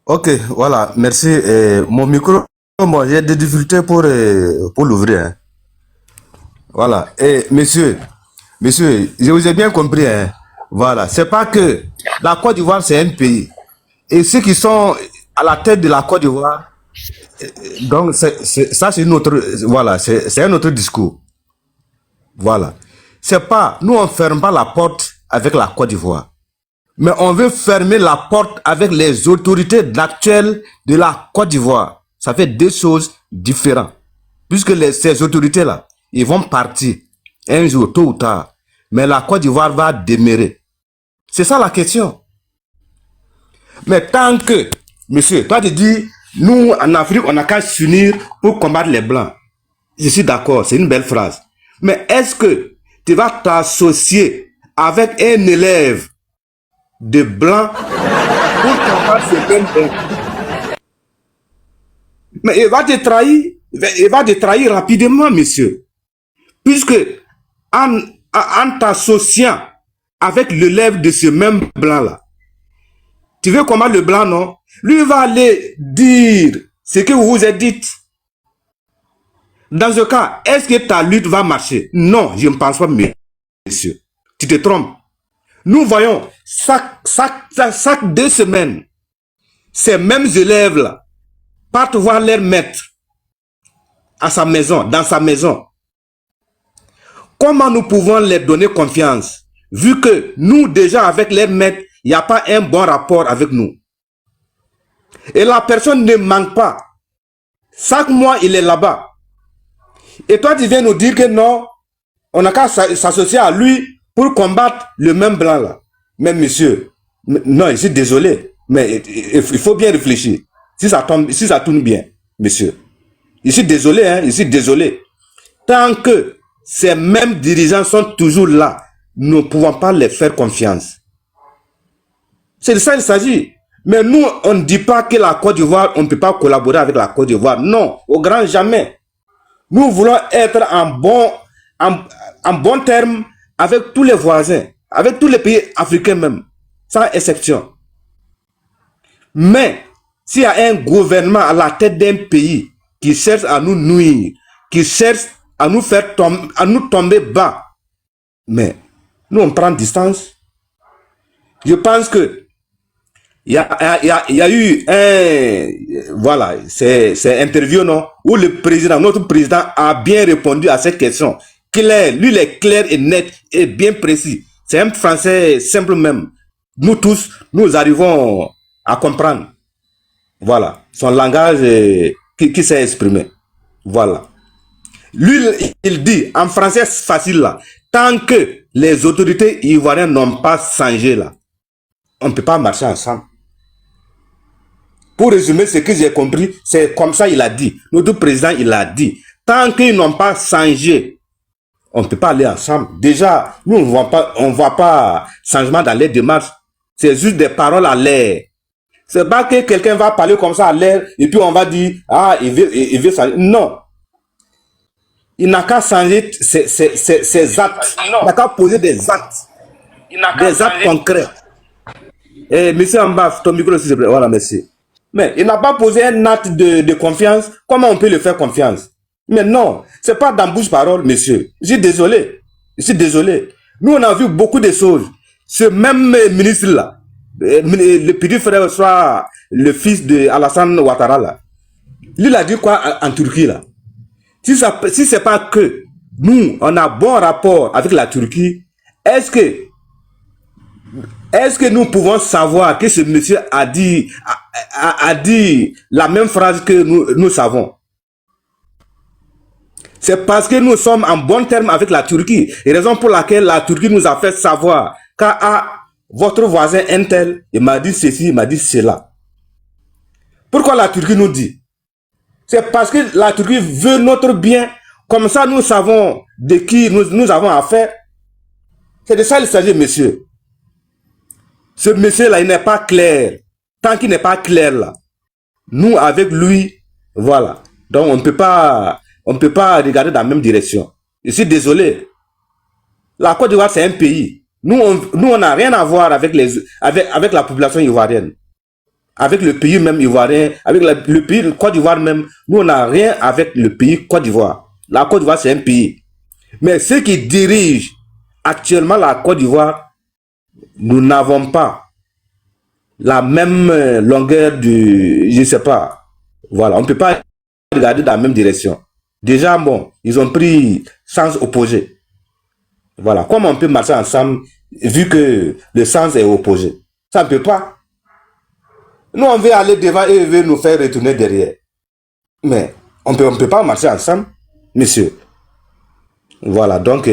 Ok, voilà, merci. Mon micro, moi, j'ai des difficultés pour l'ouvrir, hein. Voilà. Et monsieur, je vous ai bien compris, hein. Voilà. C'est pas que la Côte d'Ivoire, c'est un pays. Et ceux qui sont à la tête de la Côte d'Ivoire, donc ça, c'est une autre, voilà, c'est un autre discours. Voilà. C'est pas, nous, on ferme pas la porte avec la Côte d'Ivoire. Mais on veut fermer la porte avec les autorités actuelles de la Côte d'Ivoire. Ça fait deux choses différentes. Puisque ces autorités-là, ils vont partir un jour, tôt ou tard. Mais la Côte d'Ivoire va demeurer. C'est ça la question. Mais tant que, monsieur, toi tu dis, nous en Afrique, on n'a qu'à s'unir pour combattre les Blancs. Je suis d'accord, c'est une belle phrase. Mais est-ce que tu vas t'associer avec un élève de Blanc pour combattre ce même Blanc? Mais il va te trahir rapidement, monsieur. Puisque en t'associant avec l'élève de ce même Blanc-là, tu veux combattre le Blanc, non? Lui va aller dire ce que vous vous êtes dit. Dans ce cas, est-ce que ta lutte va marcher? Non, je ne pense pas, monsieur. Tu te trompes. Nous voyons, chaque 2 semaines, ces mêmes élèves-là partent voir leur maître à sa maison, dans sa maison. Comment nous pouvons leur donner confiance, vu que nous, déjà, avec leur maître, il n'y a pas un bon rapport avec nous. Et la personne ne manque pas. Chaque mois, il est là-bas. Et toi, tu viens nous dire que non, on n'a qu'à s'associer à lui pour combattre le même Blanc là. Mais monsieur, non, je suis désolé, mais il faut bien réfléchir. Si ça tourne bien, monsieur. Je suis désolé, hein, je suis désolé. Tant que ces mêmes dirigeants sont toujours là, nous ne pouvons pas les faire confiance. C'est de ça qu'il s'agit. Mais nous, on ne dit pas que la Côte d'Ivoire, on ne peut pas collaborer avec la Côte d'Ivoire. Non, au grand jamais. Nous voulons être en bon terme avec tous les voisins, avec tous les pays africains même, sans exception. Mais, s'il y a un gouvernement à la tête d'un pays qui cherche à nous nuire, qui cherche à nous faire tomber bas, mais nous on prend distance. Je pense que il y a eu voilà, c'est interview, non, où notre président a bien répondu à cette question. Clair, lui il est clair et net et bien précis. C'est un français simple même. Nous tous, nous arrivons à comprendre. Voilà. son langage qui s'est exprimé. Voilà. Lui, il dit, en français facile là, tant que les autorités ivoiriennes n'ont pas changé là, on ne peut pas marcher ensemble. Pour résumer ce que j'ai compris, c'est comme ça il a dit. Notre président, il a dit, tant qu'ils n'ont pas changé, on ne peut pas aller ensemble. Déjà, nous, on ne voit pas changement dans les démarches. C'est juste des paroles à l'air. C'est pas que quelqu'un va parler comme ça à l'air et puis on va dire, ah, il veut changer. Non. Il n'a qu'à changer ses actes. Il n'a qu'à poser des actes. Des actes concrets. Et monsieur Ambaf, ton micro, s'il te plaît. Voilà, merci. Mais il n'a pas posé un acte de confiance. Comment on peut le faire confiance? Mais non, c'est pas d'embouche-parole, monsieur. Je suis désolé. Je suis désolé. Nous, on a vu beaucoup de choses. Ce même ministre-là, le petit frère, soit le fils de Alassane Ouattara, là, lui, il a dit quoi en Turquie, là? Si c'est pas que nous, on a bon rapport avec la Turquie, est-ce que nous pouvons savoir que ce monsieur a dit la même phrase que nous savons? C'est parce que nous sommes en bon terme avec la Turquie. Et raison pour laquelle la Turquie nous a fait savoir votre voisin Intel, il m'a dit ceci, il m'a dit cela. Pourquoi la Turquie nous dit? C'est parce que la Turquie veut notre bien. Comme ça, nous savons de qui nous avons affaire. C'est de ça qu'il s'agit, monsieur. Ce monsieur-là, il n'est pas clair. Tant qu'il n'est pas clair, là, nous, avec lui, voilà. Donc, on ne peut pas regarder dans la même direction. Je suis désolé. La Côte d'Ivoire, c'est un pays. Nous, on n'a rien à voir avec la population ivoirienne. Avec le pays même ivoirien, avec le pays de Côte d'Ivoire même, nous, on n'a rien avec le pays Côte d'Ivoire. La Côte d'Ivoire, c'est un pays. Mais ceux qui dirigent actuellement la Côte d'Ivoire, nous n'avons pas la même longueur je ne sais pas. Voilà, on ne peut pas regarder dans la même direction. Déjà, bon, ils ont pris sens opposé. Voilà, comment on peut marcher ensemble vu que le sens est opposé? Ça ne peut pas. Nous, on veut aller devant et ils veulent nous faire retourner derrière. Mais on peut pas marcher ensemble, monsieur. Voilà, donc,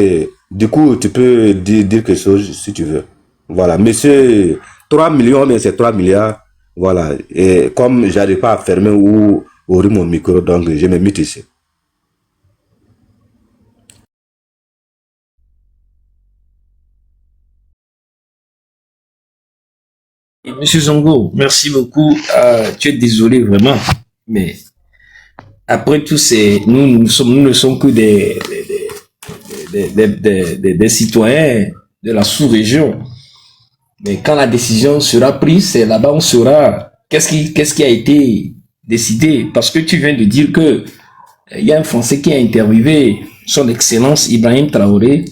du coup, tu peux dire quelque chose si tu veux. Voilà, monsieur, 3 millions, mais c'est 3 milliards. Voilà, et comme j'arrive pas à fermer ou ouvrir mon micro, donc je me mute ici. Et Monsieur Zongo, merci beaucoup. Tu es désolé vraiment, mais après tout, nous ne sommes que des citoyens de la sous-région. Mais quand la décision sera prise, c'est là-bas on saura qu'est-ce qui a été décidé. Parce que tu viens de dire que il y a un Français qui a interviewé son Excellence Ibrahim Traoré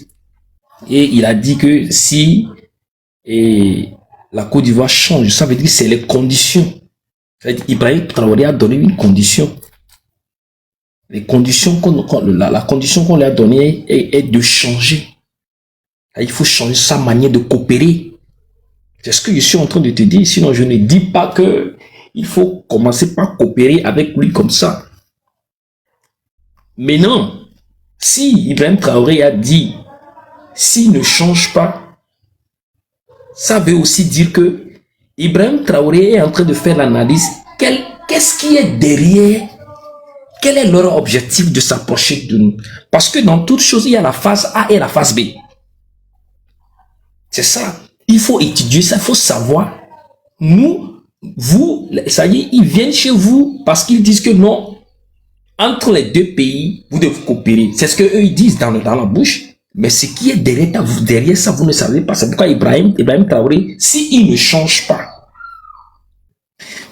et il a dit que si la Côte d'Ivoire change, ça veut dire que c'est les conditions. Ibrahim Traoré a donné une condition. Les conditions la condition qu'on lui a donnée est de changer. Il faut changer sa manière de coopérer. C'est ce que je suis en train de te dire. Sinon, je ne dis pas que il faut commencer par coopérer avec lui comme ça. Mais non. Si Ibrahim Traoré a dit, s'il ne change pas, ça veut aussi dire que Ibrahim Traoré est en train de faire l'analyse. Qu'est-ce qui est derrière? Quel est leur objectif de s'approcher de nous? Parce que dans toute chose, il y a la phase A et la phase B. C'est ça. Il faut étudier ça, il faut savoir. Nous, vous, ça y est, ils viennent chez vous parce qu'ils disent que non, entre les deux pays, vous devez coopérer. C'est ce qu'eux ils disent dans la bouche. Mais ce qui est derrière ça, vous ne savez pas. C'est pourquoi Ibrahim Traoré, s'il ne change pas.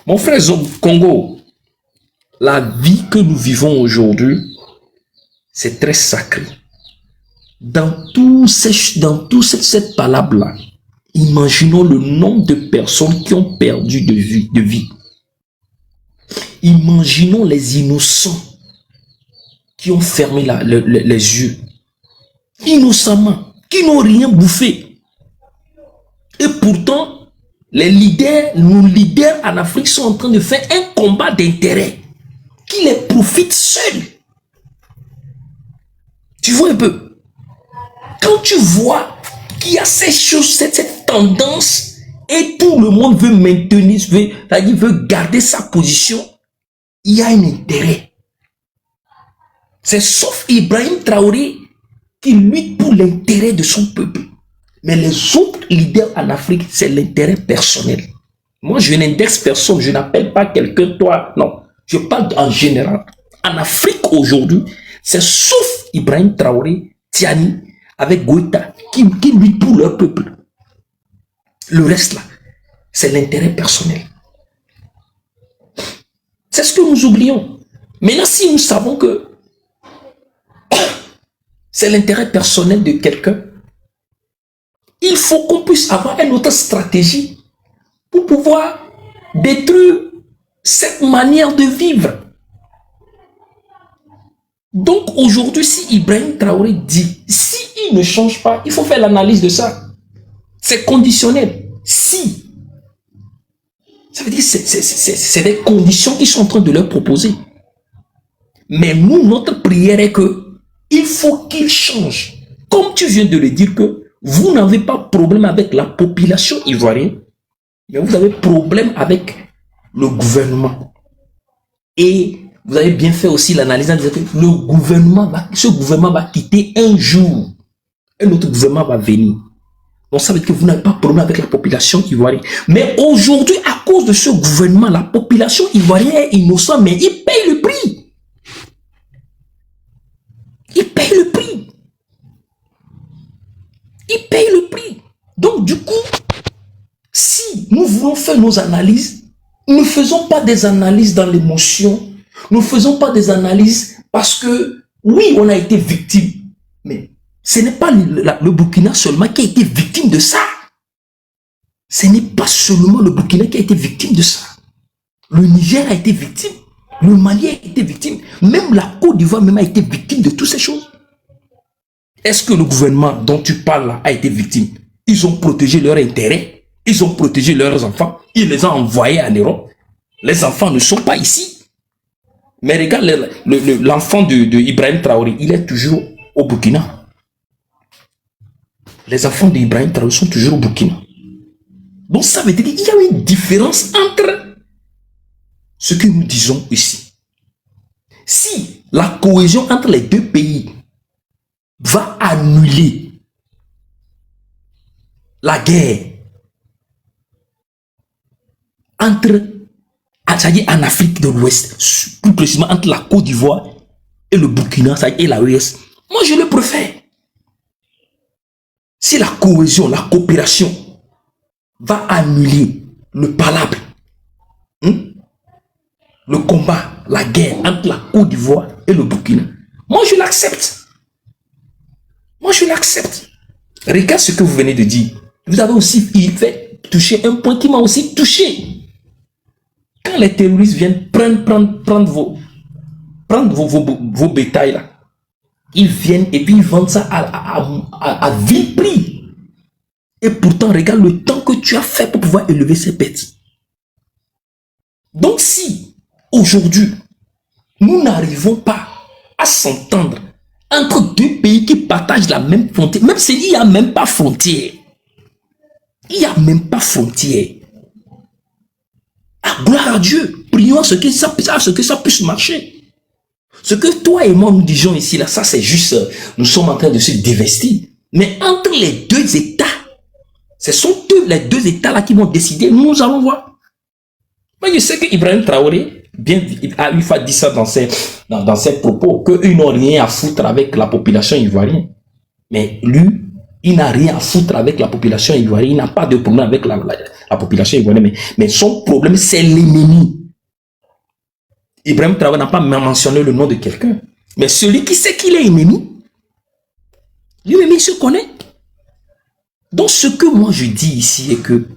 Mon frère Congo, la vie que nous vivons aujourd'hui, c'est très sacré. Dans toute cette palabre-là, imaginons le nombre de personnes qui ont perdu de vie. Imaginons les innocents qui ont fermé les yeux. Innocemment, qui n'ont rien bouffé. Et pourtant, les leaders, nos leaders en Afrique sont en train de faire un combat d'intérêt qui les profite seuls. Tu vois un peu? Quand tu vois qu'il y a ces choses, cette tendance, et tout le monde veut maintenir, c'est-à-dire veut garder sa position, il y a un intérêt. C'est sauf Ibrahim Traoré qui lutte pour l'intérêt de son peuple. Mais les autres leaders en Afrique, c'est l'intérêt personnel. Moi, je n'indexe personne, je n'appelle pas quelqu'un, toi, non. Je parle en général. En Afrique aujourd'hui, c'est sauf Ibrahim Traoré, Tiani, avec Goïta, qui luttent pour leur peuple. Le reste là, c'est l'intérêt personnel. C'est ce que nous oublions. Maintenant, si nous savons que c'est l'intérêt personnel de quelqu'un, il faut qu'on puisse avoir une autre stratégie pour pouvoir détruire cette manière de vivre. Donc aujourd'hui, si Ibrahim Traoré dit, si il ne change pas, il faut faire l'analyse de ça. C'est conditionnel. Si. Ça veut dire que c'est des conditions qu'ils sont en train de leur proposer. Mais nous, notre prière est que il faut qu'ils changent. Comme tu viens de le dire que vous n'avez pas de problème avec la population ivoirienne, mais vous avez problème avec le gouvernement. Et vous avez bien fait aussi l'analyse en disant que ce gouvernement va quitter un jour. Un autre gouvernement va venir. Donc ça veut dire que vous n'avez pas de problème avec la population ivoirienne. Mais aujourd'hui, à cause de ce gouvernement, la population ivoirienne est innocente, mais il paye le prix. Il paye le prix. Il paye le prix. Donc du coup, si nous voulons faire nos analyses, nous ne faisons pas des analyses dans l'émotion. Nous ne faisons pas des analyses parce que, oui, on a été victime. Mais ce n'est pas le Burkina seulement qui a été victime de ça. Ce n'est pas seulement le Burkina qui a été victime de ça. Le Niger a été victime. Le Mali a été victime. Même la Côte d'Ivoire même a été victime de toutes ces choses. Est-ce que le gouvernement dont tu parles là a été victime? Ils ont protégé leurs intérêts. Ils ont protégé leurs enfants. Ils les ont envoyés en Europe. Les enfants ne sont pas ici. Mais regarde l'enfant de Ibrahim Traoré. Il est toujours au Burkina. Les enfants d'Ibrahim Traoré sont toujours au Burkina. Donc ça veut dire qu'il y a une différence entre ce que nous disons ici. Si la cohésion entre les deux pays va annuler la guerre entre, c'est-à-dire en Afrique de l'Ouest, plus précisément entre la Côte d'Ivoire et le Burkina, et la US, moi je le préfère. Si la cohésion, la coopération va annuler le palabre, le combat, la guerre entre la Côte d'Ivoire et le Burkina, moi je l'accepte. Moi je l'accepte. Regarde ce que vous venez de dire. Vous avez aussi fait toucher un point qui m'a aussi touché. Quand les terroristes viennent prendre vos bétails là, ils viennent et puis ils vendent ça à vil prix. Et pourtant, regarde le temps que tu as fait pour pouvoir élever ces bêtes. Donc si, aujourd'hui, nous n'arrivons pas à s'entendre entre deux pays qui partagent la même frontière, même s'il n'y a même pas frontière, il n'y a même pas frontière. Ah, gloire à Dieu, prions à ce que ça puisse marcher. Ce que toi et moi nous disons ici, là, ça c'est juste, nous sommes en train de se divestir. Mais entre les deux États, ce sont les deux États là qui vont décider, nous allons voir. Moi je sais que Ibrahim Traoré, a une fois dit ça dans ses propos, qu'ils n'ont rien à foutre avec la population ivoirienne. Mais lui, il n'a rien à foutre avec la population ivoirienne, il n'a pas de problème avec la population ivoirienne, mais son problème c'est l'ennemi. Ibrahim Traoré n'a pas mentionné le nom de quelqu'un. Mais celui qui sait qu'il est ennemi, lui-même il se connaît. Donc ce que moi je dis ici est que